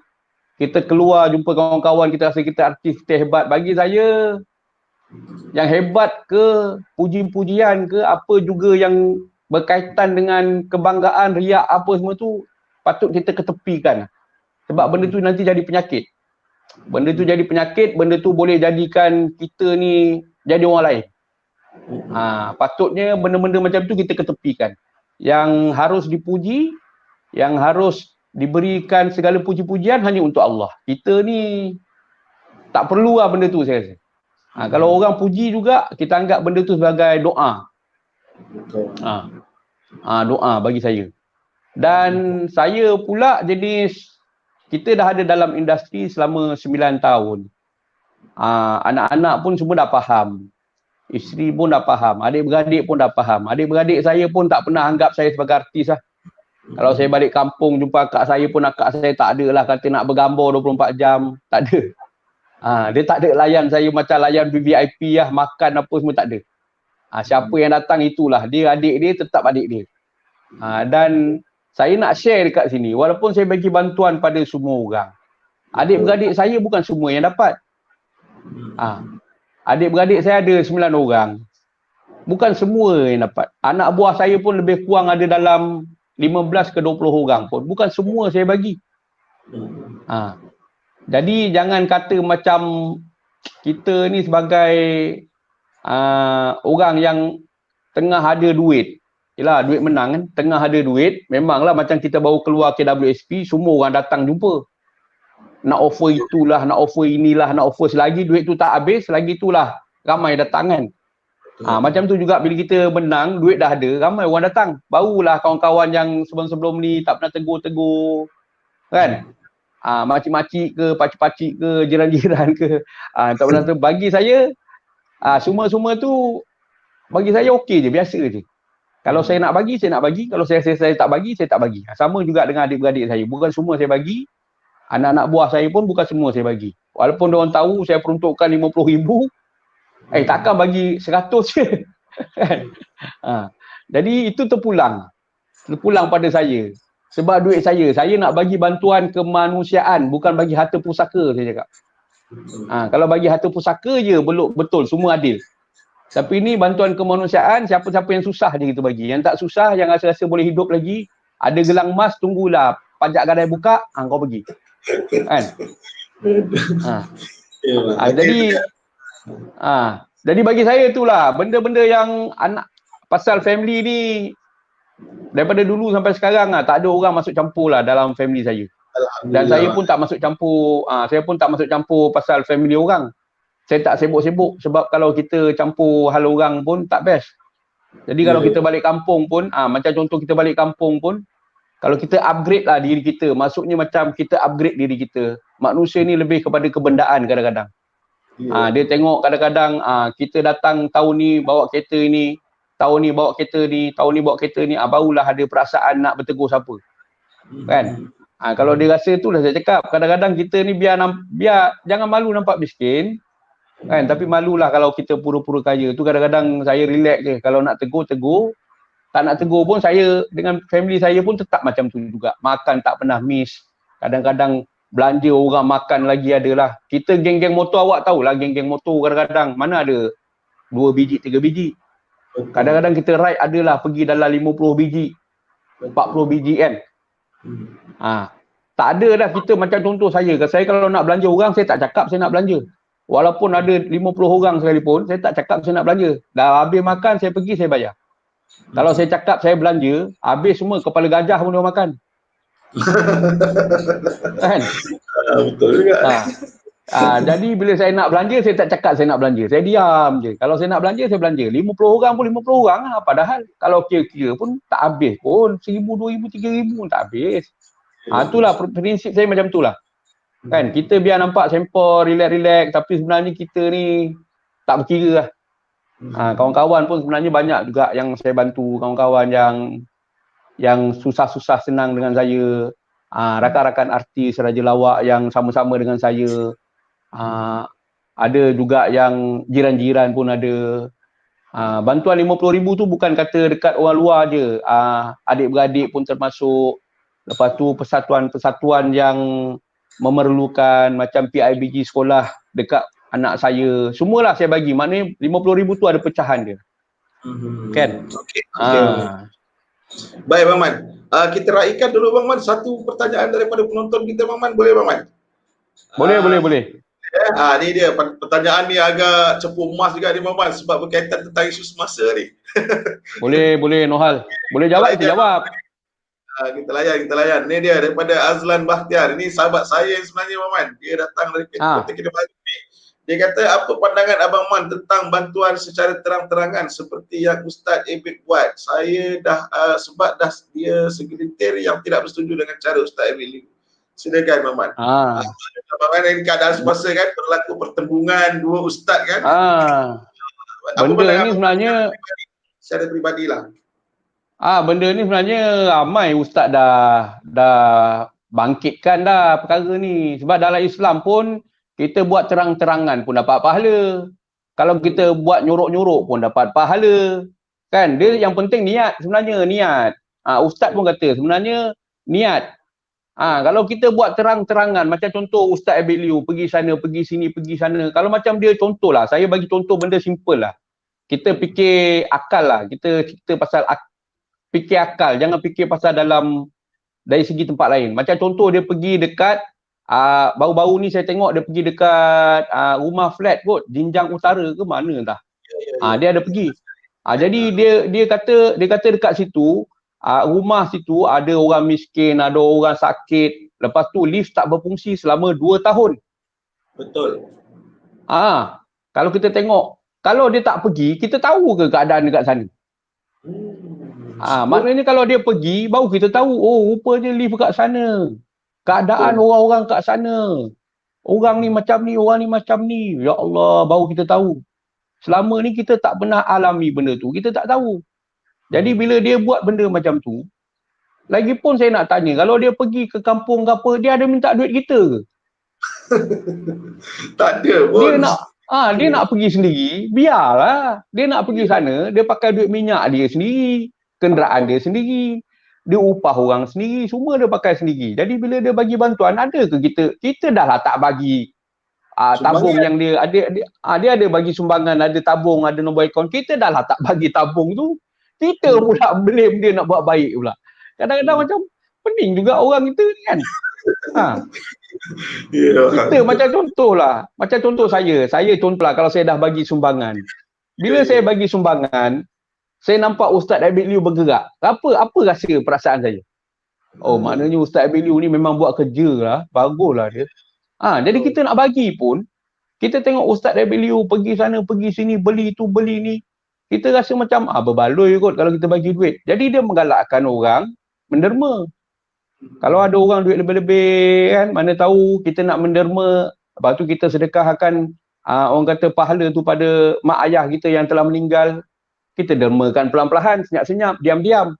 Kita keluar jumpa kawan-kawan, kita rasa kita artis, kita hebat. Bagi saya, yang hebat ke, puji-pujian ke, apa juga yang berkaitan dengan kebanggaan, riak apa semua tu, patut kita ketepikan. Sebab benda tu nanti jadi penyakit. Benda tu jadi penyakit, benda tu boleh jadikan kita ni jadi orang lain. Patutnya benda-benda macam tu kita ketepikan. Yang harus dipuji, yang harus diberikan segala puji-pujian hanya untuk Allah. Kita ni tak perlu lah benda tu saya rasa. Kalau orang puji juga, kita anggap benda tu sebagai doa. Doa bagi saya. Dan saya pula jenis, kita dah ada dalam industri selama 9 tahun. Anak-anak pun semua dah faham. Isteri pun dah faham. Adik-beradik pun dah faham. Adik-beradik saya pun tak pernah anggap saya sebagai artis lah. Kalau saya balik kampung jumpa akak saya pun, akak saya tak ada lah kata nak bergambar 24 jam. Tak ada. Dia tak ada layan saya macam layan VIP lah, makan apa semua tak ada. Siapa yang datang itulah, dia adik dia tetap adik dia. Dan saya nak share dekat sini, walaupun saya bagi bantuan pada semua orang, adik-beradik saya bukan semua yang dapat. Adik-beradik saya ada 9 orang, bukan semua yang dapat. Anak buah saya pun lebih kurang ada dalam 15 ke 20 orang pun, bukan semua saya bagi. Jadi jangan kata macam kita ni sebagai orang yang tengah ada duit. Yelah, duit menang kan, tengah ada duit, memanglah macam kita baru keluar KWSP, semua orang datang jumpa. Nak offer itulah, nak offer inilah, nak offer selagi duit tu tak habis, selagi itulah ramai datang kan. Macam tu juga bila kita menang, duit dah ada, ramai orang datang. Barulah kawan-kawan yang sebelum-sebelum ni tak pernah tegur-tegur kan. Makcik-makcik ke, pakcik-pakcik ke, jiran-jiran ke, tak pernah tu. Bagi saya, semua-semua tu bagi saya okey je, biasa je. Kalau saya nak bagi, saya nak bagi. Kalau saya tak bagi, saya tak bagi. Sama juga dengan adik-beradik saya. Bukan semua saya bagi. Anak-anak buah saya pun bukan semua saya bagi. Walaupun diorang tahu saya peruntukkan 50,000, takkan bagi 100 je. Jadi itu terpulang pada saya. Sebab duit saya nak bagi bantuan kemanusiaan, bukan bagi harta pusaka, saya cakap. Kalau bagi harta pusaka je, belum betul, semua adil. Tapi ni bantuan kemanusiaan, siapa-siapa yang susah je kita bagi. Yang tak susah, yang rasa-rasa boleh hidup lagi, ada gelang emas, tunggulah pajak gadai buka, kau pergi. Kan? Jadi bagi saya itulah benda-benda yang anak pasal family ni daripada dulu sampai sekarang tak ada orang masuk campur lah dalam family saya. Dan saya pun tak masuk campur, pasal family orang. Saya tak sibuk-sibuk sebab kalau kita campur hal orang pun tak best. Jadi kalau kita balik kampung pun, macam contoh kita balik kampung pun, kalau kita upgrade lah diri kita, maksudnya macam kita upgrade diri kita. Manusia ni lebih kepada kebendaan kadang-kadang. Dia tengok kadang-kadang kita datang tahun ni bawa kereta ini, tahun ni bawa kereta ni, tahun ni bawa kereta ni, barulah ada perasaan nak bertegur siapa. Kan? Kalau dia rasa tu dah saya cakap, kadang-kadang kita ni biar jangan malu nampak miskin. Kan, tapi malulah kalau kita pura-pura kaya tu. Kadang-kadang saya relax je, kalau nak tegur, tak nak tegur pun saya dengan family saya pun tetap macam tu juga. Makan tak pernah miss, kadang-kadang belanja orang makan lagi adalah. Kita geng-geng motor, awak tahulah geng-geng motor kadang-kadang mana ada 2 biji 3 biji, kadang-kadang kita ride adalah pergi dalam 50 biji 40 biji kan. Tak ada dah kita macam contoh saya kalau nak belanja orang, saya tak cakap saya nak belanja. Walaupun ada 50 orang sekalipun, saya tak cakap saya nak belanja. Dah habis makan, saya pergi, saya bayar. Kalau saya cakap saya belanja, habis semua kepala gajah pun dia makan. Kan? Betul juga. Jadi bila saya nak belanja, saya tak cakap saya nak belanja. Saya diam je. Kalau saya nak belanja, saya belanja. 50 orang pun 50 orang lah. Padahal kalau kira-kira pun tak habis pun. 1,000, 2,000, 3,000 pun tak habis. Itulah prinsip saya macam itulah. Kan, kita biar nampak sempor, relax-relax, tapi sebenarnya kita ni tak berkira lah. Kawan-kawan pun sebenarnya banyak juga yang saya bantu, kawan-kawan yang susah-susah senang dengan saya, rakan-rakan artis Raja Lawak yang sama-sama dengan saya, ada juga yang jiran-jiran pun ada. Bantuan 50,000 tu bukan kata dekat orang luar je, adik-beradik pun termasuk. Lepas tu persatuan-persatuan yang memerlukan macam PIBG sekolah dekat anak saya, semualah saya bagi. Maknanya 50,000 tu ada pecahan dia. Kan? Okay. Baik Bang Man. Kita raikan dulu Bang Man satu pertanyaan daripada penonton kita Bang Man. Boleh Bang Man? Boleh. Ni dia pertanyaan ni agak cepu emas juga ni Bang Man sebab berkaitan tentang isu semasa ni. Boleh Nohal. Boleh jawab, kita jawab. Kita layan. Ni dia daripada Azlan Bakhtiar. Ini sahabat saya sebenarnya Bang Man. Dia datang dari Kota Kinabalu ni. Dia kata, apa pandangan Abang Man tentang bantuan secara terang-terangan seperti yang Ustaz Ebit buat? Saya sebab dia segelintir yang tidak bersetuju dengan cara Ustaz Ebit. Silakan Bang Man. Bang Man ini keadaan semasa kan berlaku pertembungan dua ustaz kan. Benda ni sebenarnya secara pribadilah. Benda ni sebenarnya ramai ustaz dah bangkitkan dah perkara ni. Sebab dalam Islam pun kita buat terang-terangan pun dapat pahala. Kalau kita buat nyorok-nyorok pun dapat pahala. Kan? Dia yang penting niat sebenarnya, niat. Ustaz pun kata sebenarnya niat. Kalau kita buat terang-terangan macam contoh Ustaz Abid Liu pergi sana, pergi sini, pergi sana. Kalau macam dia contoh lah, saya bagi contoh benda simple lah. Kita fikir akal lah. Kita pasal fikir akal, jangan fikir pasal dalam dari segi tempat lain. Macam contoh dia pergi dekat baru-baru ni saya tengok dia pergi dekat rumah flat kot, Jinjang Utara ke mana entah. Dia ada pergi. Jadi dia kata dekat situ rumah situ ada orang miskin, ada orang sakit. Lepas tu lift tak berfungsi selama 2 tahun. Betul. Kalau kita tengok, kalau dia tak pergi, kita tahu ke keadaan dekat sana? Maknanya kalau dia pergi, baru kita tahu, oh rupanya lift kat sana. Keadaan orang-orang kat sana. Orang ni macam ni, orang ni macam ni. Ya Allah, baru kita tahu. Selama ni kita tak pernah alami benda tu. Kita tak tahu. Jadi bila dia buat benda macam tu, lagipun saya nak tanya, kalau dia pergi ke kampung ke apa, dia ada minta duit kita ke? Tak ada pun. Dia nak pergi sendiri, biarlah. Dia nak pergi sana, dia pakai duit minyak dia sendiri, kenderaan dia sendiri, dia upah orang sendiri, semua dia pakai sendiri. Jadi bila dia bagi bantuan, ada ke kita dah lah tak bagi tabung yang dia ada bagi sumbangan, ada tabung, ada nombor akaun. Kita dah lah tak bagi tabung tu. Kita pula blame dia nak buat baik pula. Kadang-kadang macam pening juga orang kita ni kan. Kita macam contohlah, macam contoh saya contohlah kalau saya dah bagi sumbangan. Bila saya bagi sumbangan, saya nampak Ustaz Abid Liu bergerak. Apa rasa perasaan saya? Oh, maknanya Ustaz Abid Liu ni memang buat kerja lah, baguslah dia. Jadi kita nak bagi pun, kita tengok Ustaz Abid Liu pergi sana, pergi sini, beli tu, beli ni. Kita rasa macam berbaloi kot kalau kita bagi duit. Jadi dia menggalakkan orang menderma. Kalau ada orang duit lebih-lebih kan, mana tahu kita nak menderma, lepas tu kita sedekahkan orang kata pahala tu pada mak ayah kita yang telah meninggal. Kita dermakan pelan-pelan, senyap-senyap, diam-diam.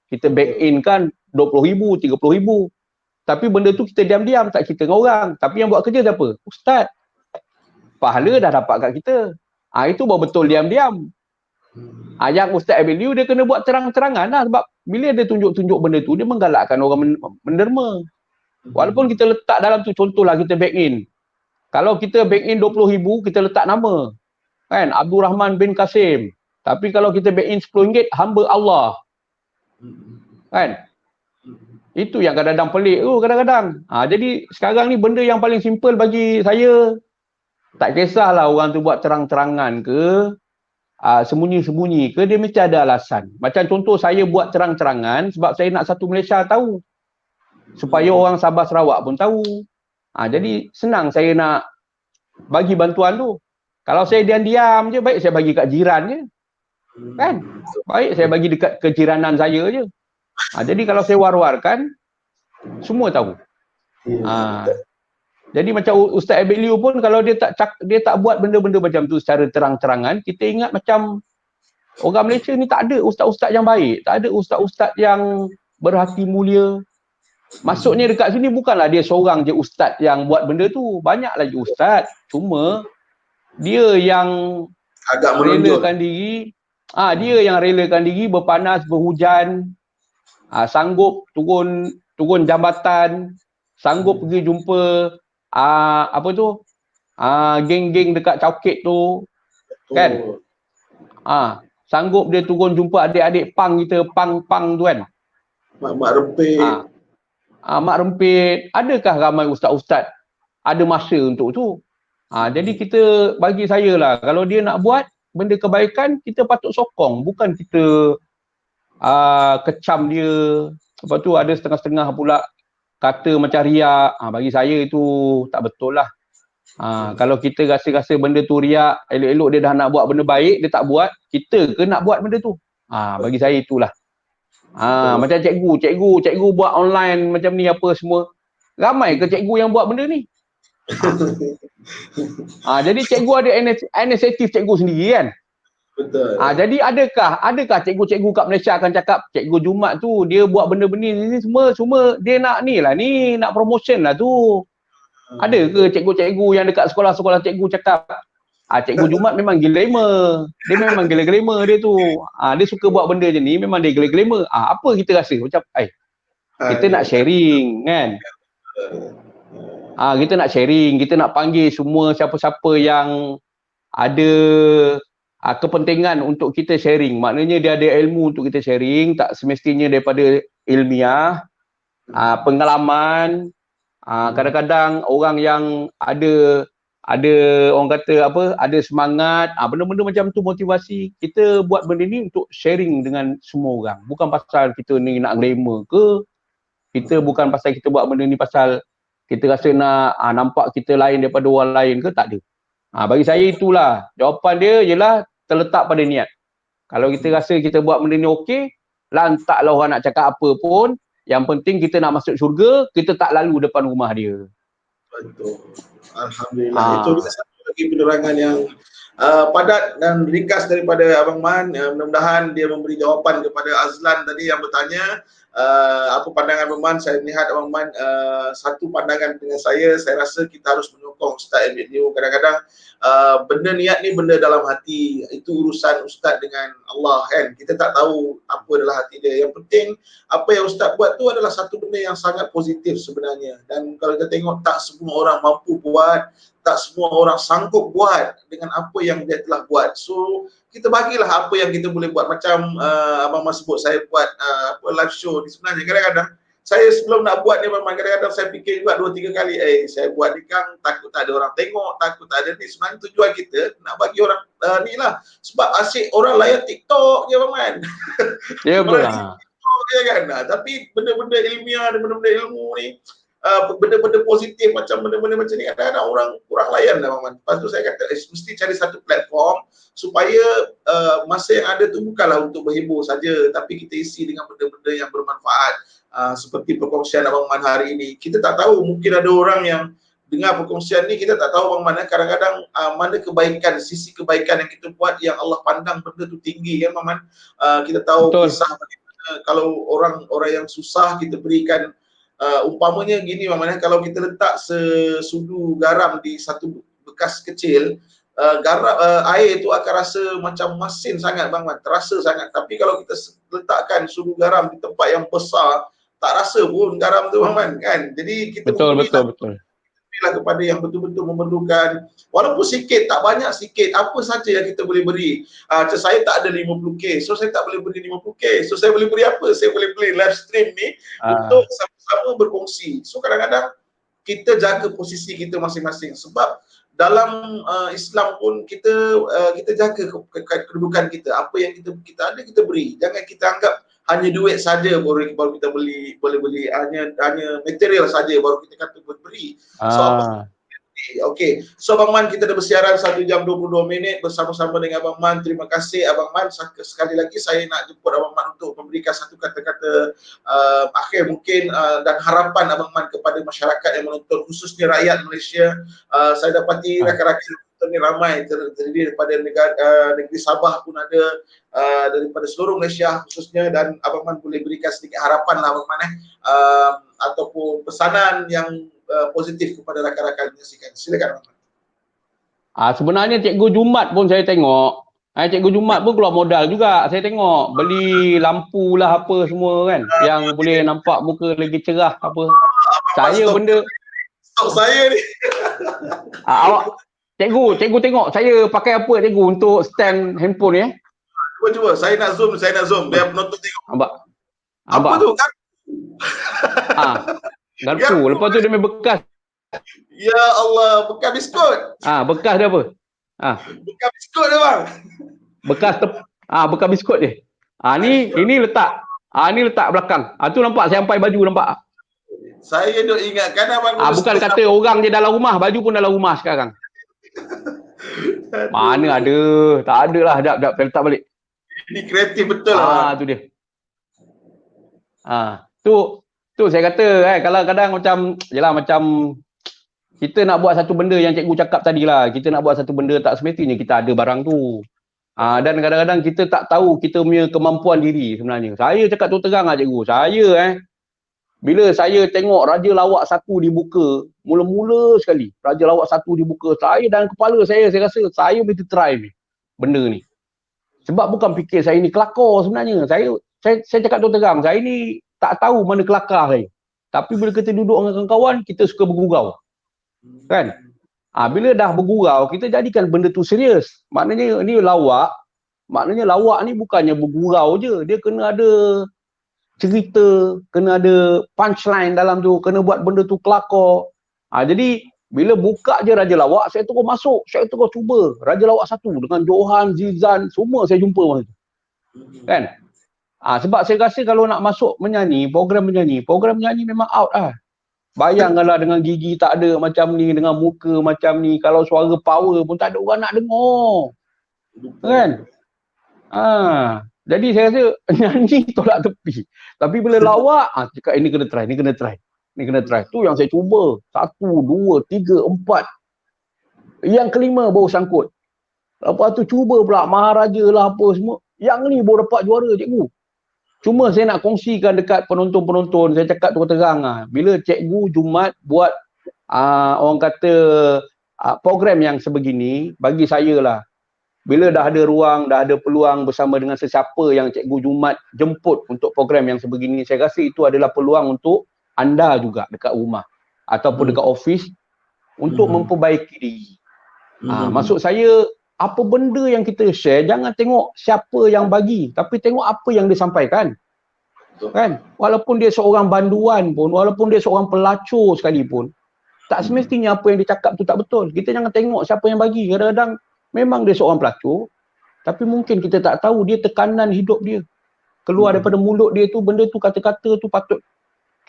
Kita back in kan 20,000, 30,000. Tapi benda tu kita diam-diam, tak cerita dengan orang. Tapi yang buat kerja siapa? Ustaz. Pahala dah dapat kat kita. Itu baru betul diam-diam. Yang Ustaz Abid Liu dia kena buat terang-terangan lah, sebab bila dia tunjuk-tunjuk benda tu, dia menggalakkan orang menderma. Walaupun kita letak dalam tu, contohlah kita back in. Kalau kita back in 20,000, kita letak nama. Kan? Abdul Rahman bin Kasim. Tapi kalau kita back in RM10, hamba Allah. Kan? Itu yang kadang-kadang pelik tu kadang-kadang. Jadi sekarang ni benda yang paling simple bagi saya, tak kisahlah orang tu buat terang-terangan ke, sembunyi-sembunyi ke, dia mesti ada alasan. Macam contoh saya buat terang-terangan sebab saya nak satu Malaysia tahu. Supaya orang Sabah Sarawak pun tahu. Jadi senang saya nak bagi bantuan tu. Kalau saya diam-diam je, baik saya bagi kat jiran je. Kan? Baik saya bagi dekat kejiranan saya je. Jadi kalau saya war-warkan, semua tahu. Jadi macam Ustaz Abid Liu pun kalau dia tak buat benda-benda macam tu secara terang-terangan, kita ingat macam orang Malaysia ni tak ada ustaz-ustaz yang baik, tak ada ustaz-ustaz yang berhati mulia. Maksudnya dekat sini bukanlah dia seorang je ustaz yang buat benda tu, banyak lagi ustaz. Cuma dia yang agak relakan diri, dia yang relakan diri berpanas, berhujan, sanggup turun jambatan, sanggup pergi jumpa geng-geng dekat Cawkit tu, kan? Sanggup dia turun jumpa adik-adik pang kita, pang tu kan? Mak rempit. Mak rempit. Adakah ramai ustaz-ustaz ada masa untuk tu? Jadi kita, bagi saya lah, kalau dia nak buat benda kebaikan, kita patut sokong, bukan kita kecam dia. Lepas tu ada setengah-setengah pula kata macam riak. Bagi saya itu tak betul lah. Kalau kita rasa-rasa benda tu riak, elok-elok dia dah nak buat benda baik, dia tak buat, kita ke nak buat benda tu? Bagi saya itulah. Macam cikgu buat online macam ni apa semua. Ramai ke cikgu yang buat benda ni? Jadi cikgu ada inisiatif cikgu sendiri kan? Betul. Jadi adakah cikgu-cikgu kat Malaysia akan cakap cikgu Jumat tu dia buat benda-benda ni semua dia nak nak promotion lah tu. Ada ke cikgu-cikgu yang dekat sekolah-sekolah cikgu cakap cikgu Jumat memang glamour. Dia memang glamour dia tu. Dia suka buat benda je ni, memang dia glamour. Apa kita rasa macam kita nak sharing kan? Kita nak sharing, kita nak panggil semua siapa-siapa yang ada kepentingan untuk kita sharing. Maknanya dia ada ilmu untuk kita sharing, tak semestinya daripada ilmiah. pengalaman, kadang-kadang orang yang ada orang kata apa, ada semangat, benda-benda macam tu motivasi. Kita buat benda ni untuk sharing dengan semua orang. Bukan pasal kita ni nak glamour ke, kita bukan pasal kita buat benda ni pasal kita rasa nak nampak kita lain daripada orang lain ke, tak ada. Bagi saya itulah, jawapan dia ialah terletak pada niat. Kalau kita rasa kita buat benda ni okey, lantaklah orang nak cakap apa pun, yang penting kita nak masuk syurga, kita tak lalu depan rumah dia. Betul. Alhamdulillah. Itu satu lagi penerangan yang padat dan ringkas daripada Abang Man. Mudah-mudahan dia memberi jawapan kepada Azlan tadi yang bertanya apa pandangan Abang Man. Saya lihat Abang Man satu pandangan dengan saya rasa kita harus menyokong Ustaz Emil Neo. Kadang-kadang benda niat ni benda dalam hati, itu urusan Ustaz dengan Allah kan. Kita tak tahu apa adalah hati dia. Yang penting apa yang Ustaz buat tu adalah satu benda yang sangat positif sebenarnya. Dan kalau kita tengok, tak semua orang mampu buat, tak semua orang sanggup buat dengan apa yang dia telah buat. So kita bagilah apa yang kita boleh buat. Macam Abang Mas sebut, saya buat live show ni. Sebenarnya kadang-kadang saya sebelum nak buat ni memang kadang-kadang saya fikir juga 2-3 kali, saya buat ni kan takut tak ada orang tengok, takut tak ada ni. Sebenarnya tujuan kita nak bagi orang ni lah, sebab asyik orang layan TikTok je Abang Man. Ya betul. Ya kan? Tapi benda-benda ilmiah dan benda-benda ilmu ni, benda-benda positif macam benda-benda macam ni, kadang-kadang orang kurang layan lah Abang Man. Lepas tu saya kata mesti cari satu platform supaya masa yang ada tu bukanlah untuk berhibur saja, tapi kita isi dengan benda-benda yang bermanfaat. Seperti perkongsian Abang Man hari ini. Kita tak tahu, mungkin ada orang yang dengar perkongsian ni, kita tak tahu Abang Man, kadang-kadang mana kebaikan, sisi kebaikan yang kita buat yang Allah pandang benda tu tinggi kan Abang Man. Kita tahu kisah bagaimana kalau orang yang susah kita berikan, umpamanya gini Abang Man, kalau kita letak sesudu garam di satu bekas kecil, air tu akan rasa macam masin sangat Bang Man, terasa sangat. Tapi kalau kita letakkan sudu garam di tempat yang besar, tak rasa pun garam tu Bang Man kan. Jadi kita betul. berilah kepada yang betul-betul memerlukan, walaupun sikit, tak banyak, sikit, apa saja yang kita boleh beri. Saya tak ada 50k, so saya tak boleh beri 50k, so saya boleh beri apa? Saya boleh beri live stream ni untuk sama-sama berkongsi. So kadang-kadang kita jaga posisi kita masing-masing, sebab dalam Islam pun kita jaga kedudukan kita. Apa yang kita ada kita beri. Jangan kita anggap hanya duit saja baru kita boleh beli, hanya material saja baru kita kata beri. So okey. So Abang Man, kita dah bersiaran 1 jam 22 minit bersama-sama dengan Abang Man. Terima kasih Abang Man. Sekali lagi saya nak jemput Abang Man untuk memberikan satu kata-kata akhir mungkin, dan harapan Abang Man kepada masyarakat yang menonton, khususnya rakyat Malaysia. Saya dapati rakan-rakan ni ramai, terdiri daripada negeri Sabah pun ada, daripada seluruh Malaysia khususnya, dan Abang Man boleh berikan sedikit harapan lah Abang Man ataupun pesanan yang positif kepada rakan-rakan menyaksikan. Silakan Abang Man. Sebenarnya Cikgu Jumat pun saya tengok, Cikgu Jumat pun keluar modal juga. Saya tengok beli lampu lah apa semua kan, yang boleh nampak muka lagi cerah apa. Saya benda stok saya ni. Awak Cikgu tengok saya pakai apa Cikgu untuk stand handphone ni Cuba saya nak zoom biar penonton tengok. Apa tu kan? Garpu. Lepas tu dia main bekas. Ya Allah, bekas biskut. Bekas dia apa? Bekas biskut dia bang. Bekas biskut dia. Ini letak. Ni letak belakang. Tu nampak sampai baju nampak. Saya duk ingatkan abang. Bukan kata orang je dalam rumah, baju pun dalam rumah sekarang. Mana ada? Tak ada lah. Sekejap saya letak balik. Ini kreatif betul lah. Tu dia. Tu saya kata kalau kadang macam kita nak buat satu benda yang cikgu cakap tadi lah. Kita nak buat satu benda, tak semestinya kita ada barang tu. Dan kadang-kadang kita tak tahu kita punya kemampuan diri sebenarnya. Saya cakap tu terang lah cikgu. Saya bila saya tengok Raja Lawak 1 dibuka, mula-mula sekali Raja Lawak 1 dibuka, saya dalam kepala saya rasa saya mesti try ni benda ni. Sebab bukan fikir saya ni kelakar sebenarnya. Saya cakap tu terang, saya ni tak tahu mana kelakar saya. Tapi bila kita duduk dengan kawan-kawan, kita suka bergurau. Kan? Bila dah bergurau, kita jadikan benda tu serius. Maknanya ni lawak. Maknanya lawak ni bukannya bergurau je. Dia kena ada cerita, kena ada punchline dalam tu, kena buat benda tu kelakar. Jadi bila buka je Raja Lawak, saya terus masuk, saya terus cuba Raja Lawak 1 dengan Johan, Zizan, semua saya jumpa masa tu. Kan? Sebab saya rasa kalau nak masuk program menyanyi memang out lah. Bayangkanlah dengan gigi tak ada macam ni, dengan muka macam ni, kalau suara power pun tak ada orang nak dengar. Kan? Jadi saya rasa nyanyi tolak tepi. Tapi bila lawak, cakap ini kena try. Tu yang saya cuba. 1, 2, 3, 4. Yang kelima baru sangkut. Lepas tu cuba pula Maharaja lah apa semua. Yang ni baru dapat juara cikgu. Cuma saya nak kongsikan dekat penonton-penonton, saya cakap terus terang bila cikgu Jumaat buat orang kata program yang sebegini, bagi saya lah, bila dah ada ruang, dah ada peluang bersama dengan sesiapa yang cikgu Jumaat jemput untuk program yang sebegini, saya rasa itu adalah peluang untuk anda juga dekat rumah ataupun dekat office untuk memperbaiki diri. Maksud saya, apa benda yang kita share, jangan tengok siapa yang bagi, tapi tengok apa yang disampaikan. Kan? Walaupun dia seorang banduan pun, walaupun dia seorang pelacur sekalipun, tak semestinya apa yang dia cakap tu tak betul. Kita jangan tengok siapa yang bagi. Kadang-kadang memang dia seorang pelacur, tapi mungkin kita tak tahu dia tekanan hidup dia. Keluar daripada mulut dia tu, benda tu, kata-kata tu patut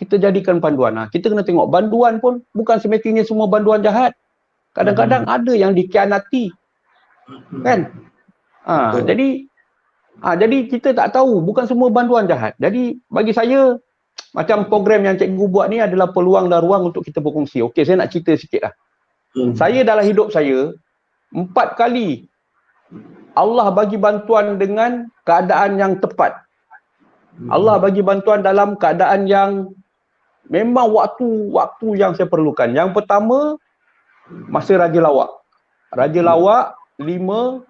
kita jadikan panduan. Kita kena tengok, banduan pun bukan semestinya semua banduan jahat. Kadang-kadang ada yang dikhianati. Kan? Jadi kita tak tahu, bukan semua banduan jahat. Jadi bagi saya, macam program yang cikgu buat ni adalah peluang dan ruang untuk kita berkongsi. Okey, saya nak cerita sikit lah. Saya dalam hidup saya 4 kali Allah bagi bantuan dengan keadaan yang tepat. Allah bagi bantuan dalam keadaan yang memang waktu yang saya perlukan. Yang pertama, masa Raja Lawak. Raja Lawak 5,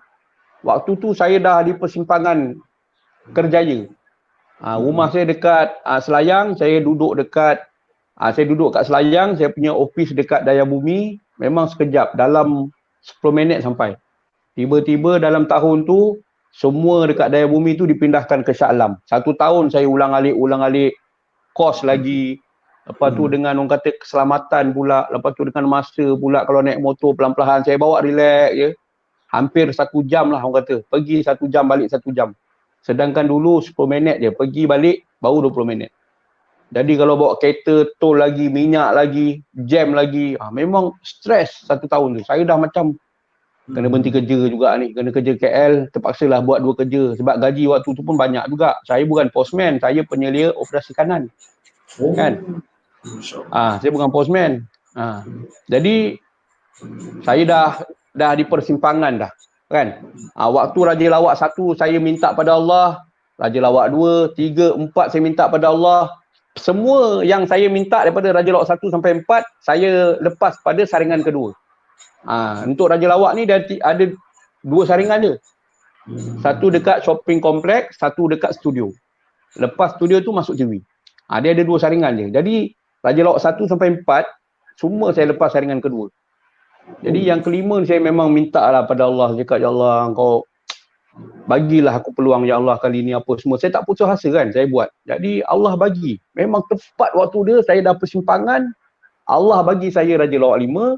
waktu tu saya dah di persimpangan Kerjaya. Rumah saya dekat Selayang, saya duduk kat Selayang, saya punya office dekat Daya Bumi, memang sekejap, dalam 10 minit sampai. Tiba-tiba dalam tahun tu, semua dekat Daya Bumi tu dipindahkan ke Shah Alam. 1 tahun saya ulang-alik, kos lagi. Lepas tu dengan orang kata keselamatan pula, lepas tu dengan masa pula, kalau naik motor pelan-pelan, saya bawa relax je. Hampir 1 jam lah orang kata. Pergi 1 jam, balik 1 jam. Sedangkan dulu 10 minit je. Pergi balik baru 20 minit. Jadi kalau bawa kereta, tol lagi, minyak lagi, jam lagi. Memang stres 1 tahun tu. Saya dah macam kena berhenti kerja juga ni. Kena kerja KL, terpaksalah buat 2 kerja. Sebab gaji waktu tu pun banyak juga. Saya bukan postman, saya penyelia operasi kanan. Kan? Saya bukan postman. Jadi saya dah di persimpangan dah, kan? Waktu Raja Lawak 1 saya minta pada Allah, Raja Lawak 2, 3, 4 saya minta pada Allah. Semua yang saya minta daripada Raja Lawak 1 sampai 4 saya lepas pada saringan kedua. Untuk Raja Lawak ni ada 2 saringan je. 1 dekat shopping kompleks, 1 dekat studio. Lepas studio tu masuk TV. Dia ada 2 saringan je. Jadi Raja Lawak 1 sampai 4 semua saya lepas saringan kedua. Jadi yang kelima saya memang minta lah pada Allah. Cakap, ya Allah, engkau bagilah aku peluang, ya Allah, kali ni apa semua. Saya tak putus asa kan, saya buat. Jadi Allah bagi. Memang tepat waktu dia, saya dah persimpangan. Allah bagi saya Raja Lawak 5.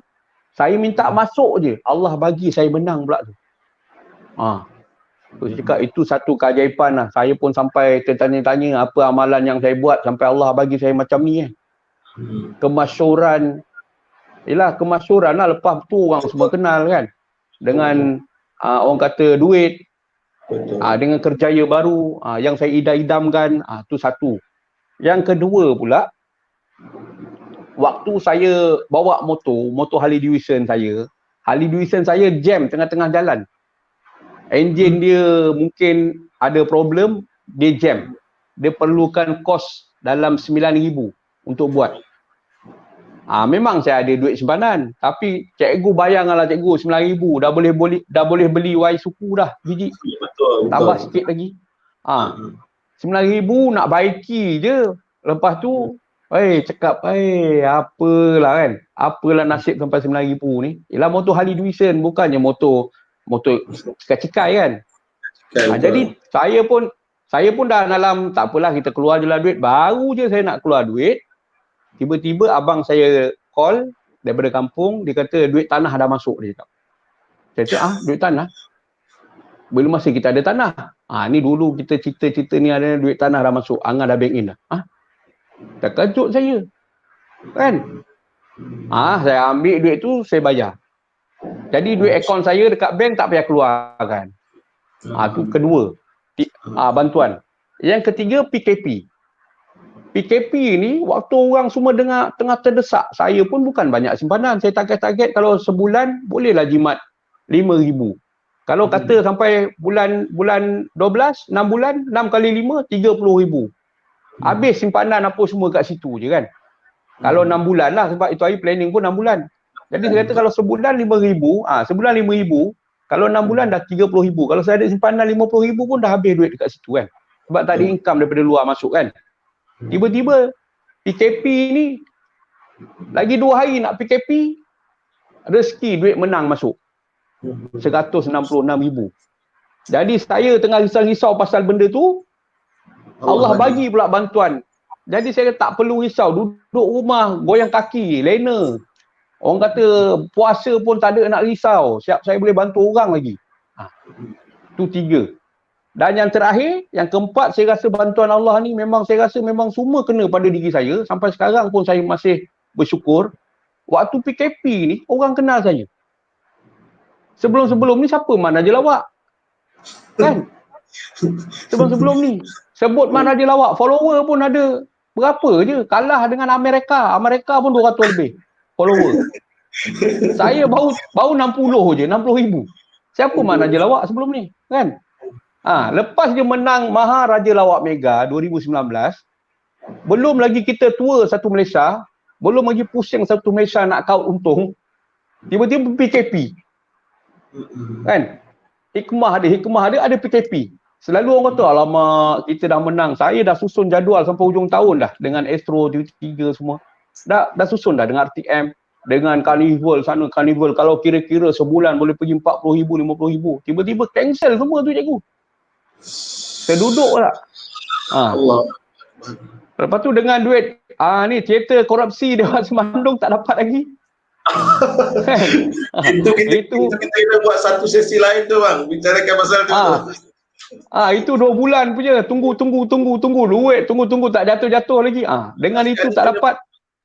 Saya minta masuk je. Allah bagi saya menang pula tu. Saya cakap itu satu keajaiban lah. Saya pun sampai tertanya-tanya apa amalan yang saya buat sampai Allah bagi saya macam ni. Kemasyhuran. Yelah, kemasyhuran lah, lepas tu orang semua kenal kan. Dengan orang kata duit, dengan kerjaya baru yang saya idam-idamkan, tu satu. Yang kedua pula, waktu saya bawa motor Harley Davidson saya jam tengah-tengah jalan. Enjin dia mungkin ada problem, dia jam. Dia perlukan kos dalam 9,000 untuk buat. Memang saya ada duit simpanan, tapi cikgu bayangkanlah cikgu 9,000 dah boleh beli Y suku dah biji. Betul. Tambah sikit lagi. 9,000 nak baiki je. Lepas tu cakap apalah kan. Apalah nasib sampai 9,000 ni. Ialah motor Harley Davidson, bukannya motor cikai kan. Jadi saya pun Saya pun dah dalam, tak apalah kita keluar je lah duit. Baru je saya nak keluar duit, tiba-tiba abang saya call daripada kampung, dia kata duit tanah dah masuk, dia cakap. Saya kata, duit tanah? Bila masa kita ada tanah? Ni dulu kita cerita-cerita ni ada duit tanah dah masuk, Angah dah bank in dah. Terkejut saya. Kan? Saya ambil duit tu, saya bayar. Jadi duit akaun saya dekat bank tak payah keluarkan. Tu kedua. Bantuan. Yang ketiga PKP. PKP ni waktu orang semua tengah terdesak. Saya pun bukan banyak simpanan. Saya target kalau sebulan bolehlah jimat 5,000. Kalau kata sampai bulan 12, 6 bulan, 6 kali 5, 30,000. Habis simpanan apa semua kat situ je kan. Kalau 6 bulan lah, sebab itu hari planning pun 6 bulan. Jadi saya kata kalau sebulan 5,000, sebulan 5,000, kalau 6 bulan dah 30,000. Kalau saya ada simpanan 50,000 pun dah habis duit dekat situ kan. Sebab tak ada income daripada luar masuk kan. Tiba-tiba PKP ni, lagi 2 hari nak PKP, rezeki duit menang masuk. 166,000. Jadi saya tengah risau-risau pasal benda tu, Allah bagi pula bantuan. Jadi saya tak perlu risau, duduk rumah, goyang kaki, lena. Orang kata puasa pun tak ada nak risau, siap saya boleh bantu orang lagi. Tu 3. Dan yang terakhir, yang keempat, saya rasa bantuan Allah ni memang saya rasa memang semua kena pada diri saya. Sampai sekarang pun saya masih bersyukur. Waktu PKP ni, orang kenal saya. Sebelum-sebelum ni siapa Man Raja Lawak? Kan? Sebelum-sebelum ni. Sebut Man Raja Lawak, follower pun ada berapa je. Kalah dengan Amerika. Amerika pun 200 lebih follower. Saya baru 60 je, 60,000. Siapa Man Raja Lawak sebelum ni? Kan? Lepas dia menang Maha Raja Lawak Mega 2019, belum lagi kita tua satu Malaysia, belum lagi pusing satu Malaysia nak kaut untung, tiba-tiba PKP. Kan? Hikmah dia ada PKP. Selalu orang kata, alamak kita dah menang. Saya dah susun jadual sampai hujung tahun dah dengan Astro 3 semua. Dah susun dah dengan RTM, dengan Carnival sana, Carnival kalau kira-kira sebulan boleh pergi 40,000, 50,000. Tiba-tiba cancel semua tu cikgu. Terduduk lah. Allah. Lepas tu dengan duit ni teater korupsi Dewan Semandung tak dapat lagi. Itu kita buat satu sesi lain tu bang, bicarakan pasal tu. Itu 2 bulan punya, tunggu duit, tunggu tak jatuh lagi. Dengan itu tak dapat.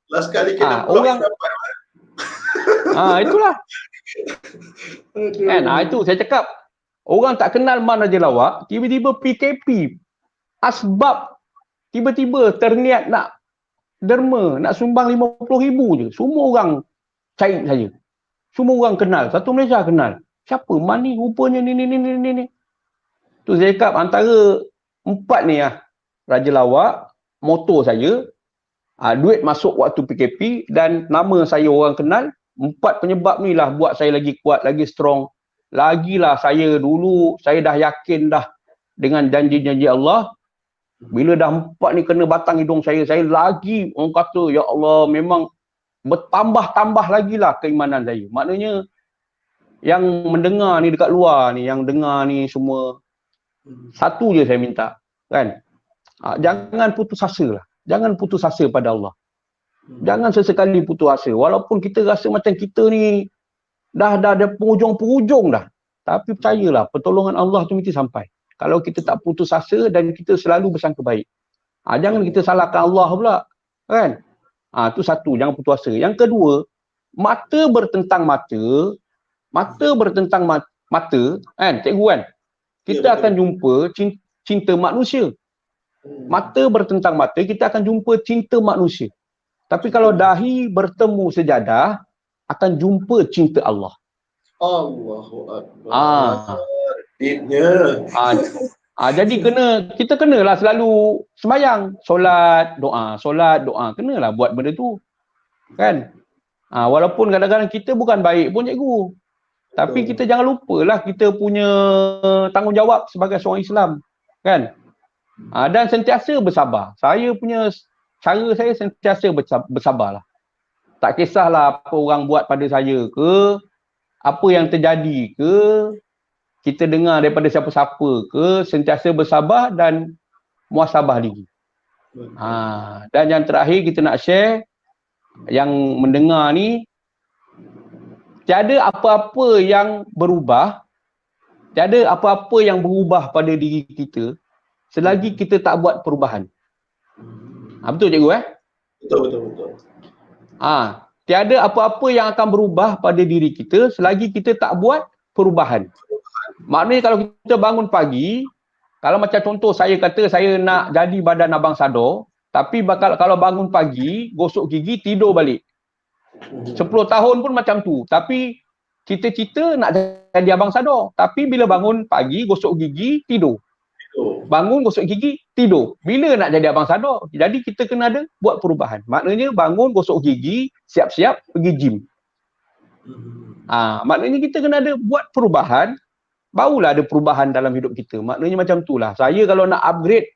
Last kali kita orang dapat. Itulah. Kan, itu saya cakap. Orang tak kenal Man Raja Lawak, tiba-tiba PKP. Asbab tiba-tiba terniat nak derma, nak sumbang 50,000 je. Semua orang cari saya. Semua orang kenal. Satu Malaysia kenal. Siapa? Man ni rupanya ni. Tu saya cakap antara 4 ni Raja Lawak, motor saya, duit masuk waktu PKP dan nama saya orang kenal. 4 penyebab ni lah buat saya lagi kuat, lagi strong. Lagilah saya dulu, saya dah yakin dah dengan janji-janji Allah. Bila dah 4 ni kena batang hidung saya lagi orang kata, ya Allah, memang bertambah-tambah lagi lah keimanan saya. Maknanya yang mendengar ni dekat luar ni, yang dengar ni semua, satu je saya minta, kan? Jangan putus asa lah. Jangan putus asa pada Allah. Jangan sesekali putus asa. Walaupun kita rasa macam kita ni dah ada penghujung-penghujung dah. Tapi percayalah, pertolongan Allah tu mesti sampai. Kalau kita tak putus asa dan kita selalu bersangka baik. Jangan kita salahkan Allah pula. Kan? Itu satu, jangan putus asa. Yang kedua, mata bertentang mata, kan? Cikgu kan? Kita akan jumpa cinta manusia. Mata bertentang mata, kita akan jumpa cinta manusia. Tapi kalau dahi bertemu sejadah, akan jumpa cinta Allah. Allahu Akbar. Jadi kita kenalah selalu sembahyang, solat, doa. Kenalah buat benda tu. Kan? Walaupun kadang-kadang kita bukan baik pun cikgu. Tapi kita jangan lupalah kita punya tanggungjawab sebagai seorang Islam. Kan? Dan sentiasa bersabar. Saya punya cara saya sentiasa bersabarlah. Tak kisahlah apa orang buat pada saya ke, apa yang terjadi ke, kita dengar daripada siapa-siapa ke, sentiasa bersabar dan muhasabah diri. Dan yang terakhir kita nak share, yang mendengar ni, tiada apa-apa yang berubah, tiada apa-apa yang berubah pada diri kita selagi kita tak buat perubahan. Betul cikgu Betul. Tiada apa-apa yang akan berubah pada diri kita selagi kita tak buat perubahan. Maknanya kalau kita bangun pagi, kalau macam contoh saya kata saya nak jadi badan abang Sado, tapi kalau bangun pagi, gosok gigi, tidur balik. 10 tahun pun macam tu. Tapi cita-cita nak jadi abang Sado. Tapi bila bangun pagi, gosok gigi, tidur. Bangun, gosok gigi, tidur. Bila nak jadi abang Sado? Jadi kita kena ada buat perubahan. Maknanya bangun, gosok gigi, siap-siap pergi gym. Maknanya kita kena ada buat perubahan, barulah ada perubahan dalam hidup kita. Maknanya macam itulah. Saya kalau nak upgrade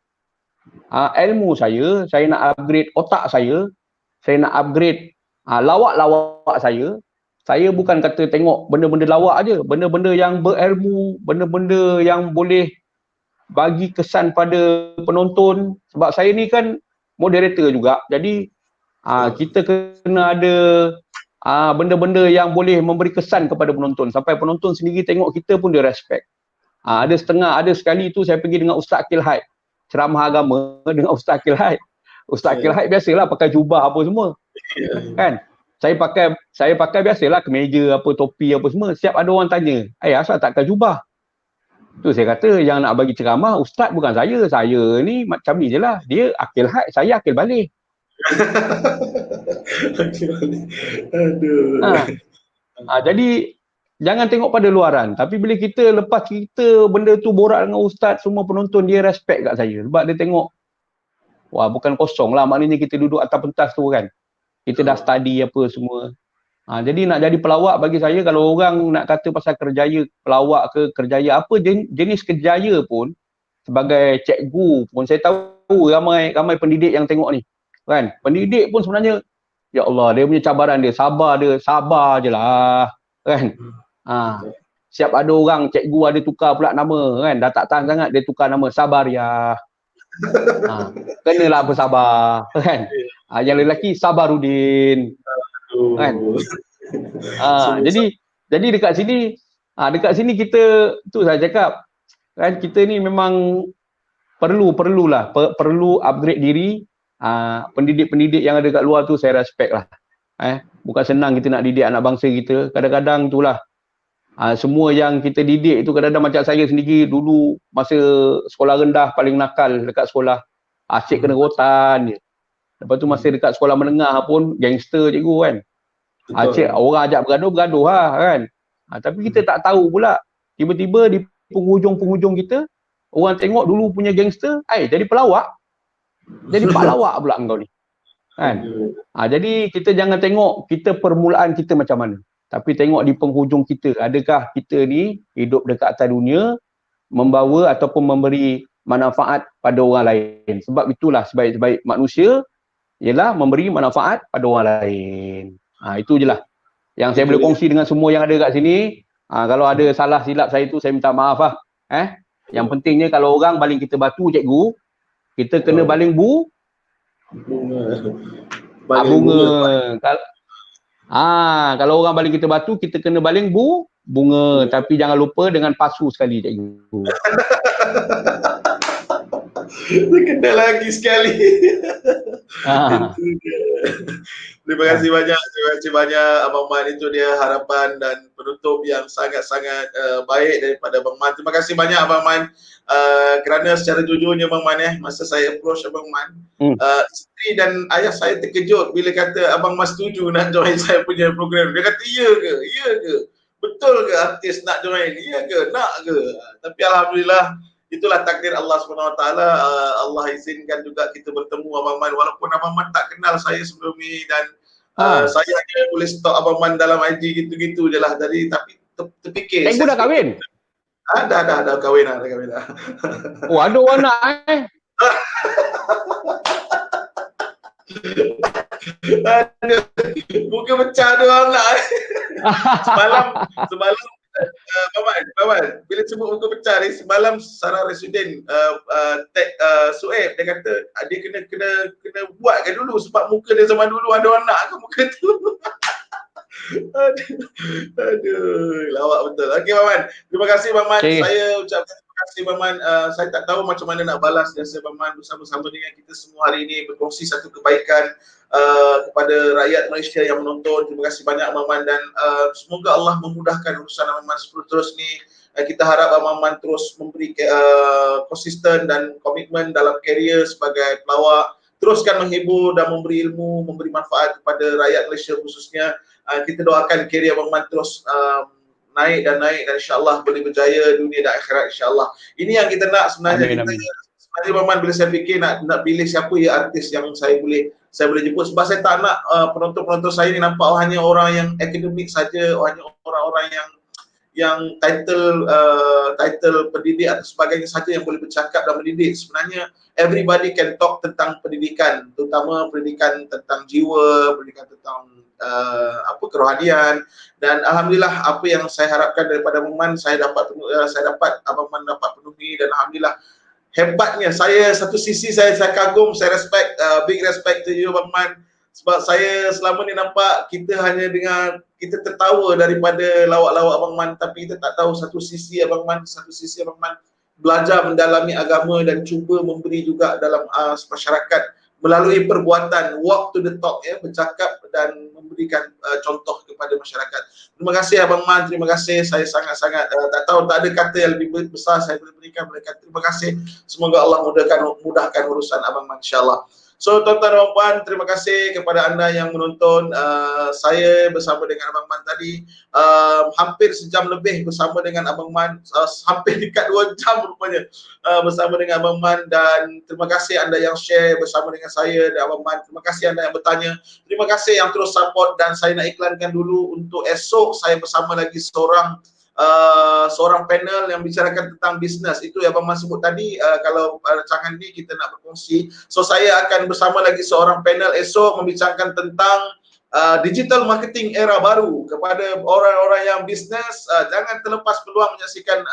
ilmu saya nak upgrade otak saya nak upgrade lawak-lawak saya bukan kata tengok benda-benda lawak aje, benda-benda yang berilmu, benda-benda yang boleh bagi kesan pada penonton. Sebab saya ni kan moderator juga, jadi kita kena ada benda-benda yang boleh memberi kesan kepada penonton sampai penonton sendiri tengok kita pun dia respect. Ada sekali tu saya pergi dengan Ustaz Akil Haid, ceramah agama dengan Ustaz Akil Haid. Ustaz Akil Haid biasalah pakai jubah apa semua. Kan? Saya pakai biasalah kemeja apa, topi apa semua. Siap ada orang tanya, asal tak pakai jubah? Tu saya kata yang nak bagi ceramah ustaz bukan saya. Saya ni macam ni je lah. Dia Akil Haid, saya Akil balik. Jadi jangan tengok pada luaran. Tapi bila kita lepas cerita benda tu, borak dengan ustaz, semua penonton dia respect kat saya. Sebab dia tengok, wah bukan kosong lah. Maknanya kita duduk atas pentas tu kan. Kita dah study apa semua. Jadi nak jadi pelawak bagi saya, kalau orang nak kata pasal kerjaya pelawak ke kerjaya apa jenis kerjaya pun, sebagai cikgu pun saya tahu ramai pendidik yang tengok ni. Kan? Pendidik pun sebenarnya, ya Allah, dia punya cabaran dia, sabar je lah. Kan? Siap ada orang, cikgu ada tukar pula nama kan, dah tak tahan sangat dia tukar nama, sabar ya. Kenalah bersabar kan. Yang lelaki Sabarudin kan. Jadi dekat sini kita tu saya cakap kan, kita ni memang perlu upgrade diri. Pendidik-pendidik yang ada kat luar tu saya respect lah. Bukan senang kita nak didik anak bangsa kita. Kadang-kadang itulah semua yang kita didik itu kadang-kadang macam saya sendiri dulu masa sekolah rendah paling nakal dekat sekolah. Asyik kena rotan je. Lepas tu masa dekat sekolah menengah pun gangster cikgu kan. Asyik orang ajak bergaduh lah kan. Tapi kita tak tahu pula. Tiba-tiba di penghujung kita, orang tengok dulu punya gangster, jadi pelawak. Jadi pahlawak pula engkau ni. Kan? Jadi kita jangan tengok kita permulaan kita macam mana. Tapi tengok di penghujung kita, adakah kita ni hidup dekat atas dunia membawa ataupun memberi manfaat pada orang lain. Sebab itulah sebaik-baik manusia ialah memberi manfaat pada orang lain. Itu je lah yang saya boleh kongsi dengan semua yang ada kat sini. Kalau ada salah silap saya tu, saya minta maaf lah. Yang pentingnya kalau orang baling kita batu cikgu, kita kena baling bunga. Kalau orang baling kita batu, kita kena baling bunga. Tapi jangan lupa dengan pasu sekali cikgu. Kena lagi sekali. Terima kasih banyak Abang Man. Itu dia harapan dan penutup yang sangat-sangat baik daripada Abang Man. Terima kasih banyak Abang Man kerana secara jujurnya Abang Man masa saya approach Abang Man, isteri dan ayah saya terkejut bila kata Abang Man setuju nak join saya punya program. Dia kata ya ke? Betul ke artis nak join? Ya ke? Nak ke? Tapi alhamdulillah, itulah takdir Allah SWT. Allah izinkan juga kita bertemu Abang Man, walaupun Abang Man tak kenal saya sebelum ni, dan saya hanya boleh stalk Abang Man dalam IG gitu-gitu je lah. Jadi tapi terfikir. Cikgu dah kahwin? Dah kahwin dah. Oh, ada orang nak Bukan pecah ada orang nak. Semalam Maman, bila sebut buku pecah ni, semalam Sarah Residen Sueb, dia kata dia kena buatkan dulu sebab muka dia zaman dulu ada anak ke muka tu. Aduh, lawak betul. Okey Maman, terima kasih Maman. Okey. Saya ucapkan terima kasih Maman. Saya tak tahu macam mana nak balas jasa Maman bersama-sama dengan kita semua hari ini berkongsi satu kebaikan kepada rakyat Malaysia yang menonton. Terima kasih banyak Maman dan semoga Allah memudahkan urusan Maman terus ni. Kita harap Maman terus memberi konsisten dan komitmen dalam karier sebagai pelawak. Teruskan menghibur dan memberi ilmu, memberi manfaat kepada rakyat Malaysia khususnya. Kita doakan karier Abang Man terus naik dan insya-Allah boleh berjaya dunia dan akhirat insya-Allah. Ini yang kita nak sebenarnya. Amin. Sebenarnya Abang Man bila saya fikir nak pilih siapa ya artis yang saya boleh jemput sebab saya tak nak penonton-penonton saya ni nampak hanya orang yang akademik saja, hanya orang-orang yang title pendidik atau sebagainya saja yang boleh bercakap dan mendidik. Sebenarnya everybody can talk tentang pendidikan, terutama pendidikan tentang jiwa, pendidikan tentang kerohanian, dan alhamdulillah apa yang saya harapkan daripada Abang Man saya dapat Abang Man dapat penuhi, dan alhamdulillah hebatnya saya satu sisi saya kagum, saya respect, big respect to you Abang Man, sebab saya selama ni nampak kita hanya dengar, kita tertawa daripada lawak-lawak Abang Man, tapi kita tak tahu satu sisi Abang Man belajar mendalami agama dan cuba memberi juga dalam masyarakat melalui perbuatan, walk to the talk, ya, bercakap dan memberikan contoh kepada masyarakat. Terima kasih Abang Man, terima kasih. Saya sangat-sangat tak ada kata yang lebih besar saya boleh berikan. Terima kasih. Semoga Allah mudahkan urusan Abang Man insya-Allah. So tuan-tuan dan puan, terima kasih kepada anda yang menonton. Saya bersama dengan Abang Man tadi hampir sejam lebih bersama dengan Abang Man, hampir dekat 2 jam rupanya bersama dengan Abang Man, dan terima kasih anda yang share bersama dengan saya dan Abang Man. Terima kasih anda yang bertanya. Terima kasih yang terus support, dan saya nak iklankan dulu untuk esok saya bersama lagi seorang panel yang bicarakan tentang bisnes. Itu yang Abang Man sebut tadi, kalau rancangan ni kita nak berkongsi. So saya akan bersama lagi seorang panel esok membicarakan tentang digital marketing era baru. Kepada orang-orang yang bisnes, jangan terlepas peluang menyaksikan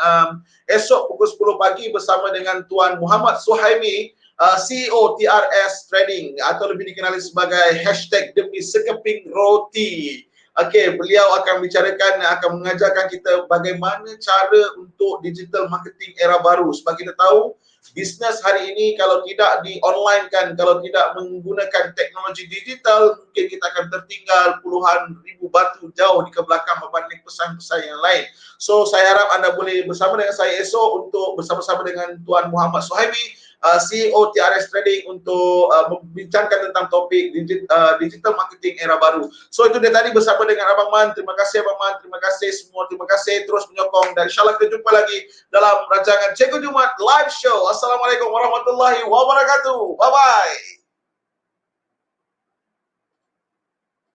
esok pukul 10 pagi bersama dengan Tuan Muhammad Suhaimi, CEO TRS Trading, atau lebih dikenali sebagai #demi sekeping roti. Okey, beliau akan mengajarkan kita bagaimana cara untuk digital marketing era baru. Sebab kita tahu bisnes hari ini kalau tidak di online kan, kalau tidak menggunakan teknologi digital, mungkin kita akan tertinggal puluhan ribu batu jauh di ke belakang berbanding pesaing-pesaing yang lain. So saya harap anda boleh bersama dengan saya esok untuk bersama-sama dengan Tuan Muhammad Suhaimi, CEO TRS Trading, untuk membincangkan tentang topik digital marketing era baru. So itu dia tadi bersama dengan Abang Man. Terima kasih Abang Man, terima kasih semua, terima kasih terus menyokong, dan insyaAllah kita jumpa lagi dalam rancangan Cikgu Jumat Live Show. Assalamualaikum warahmatullahi wabarakatuh. Bye-bye.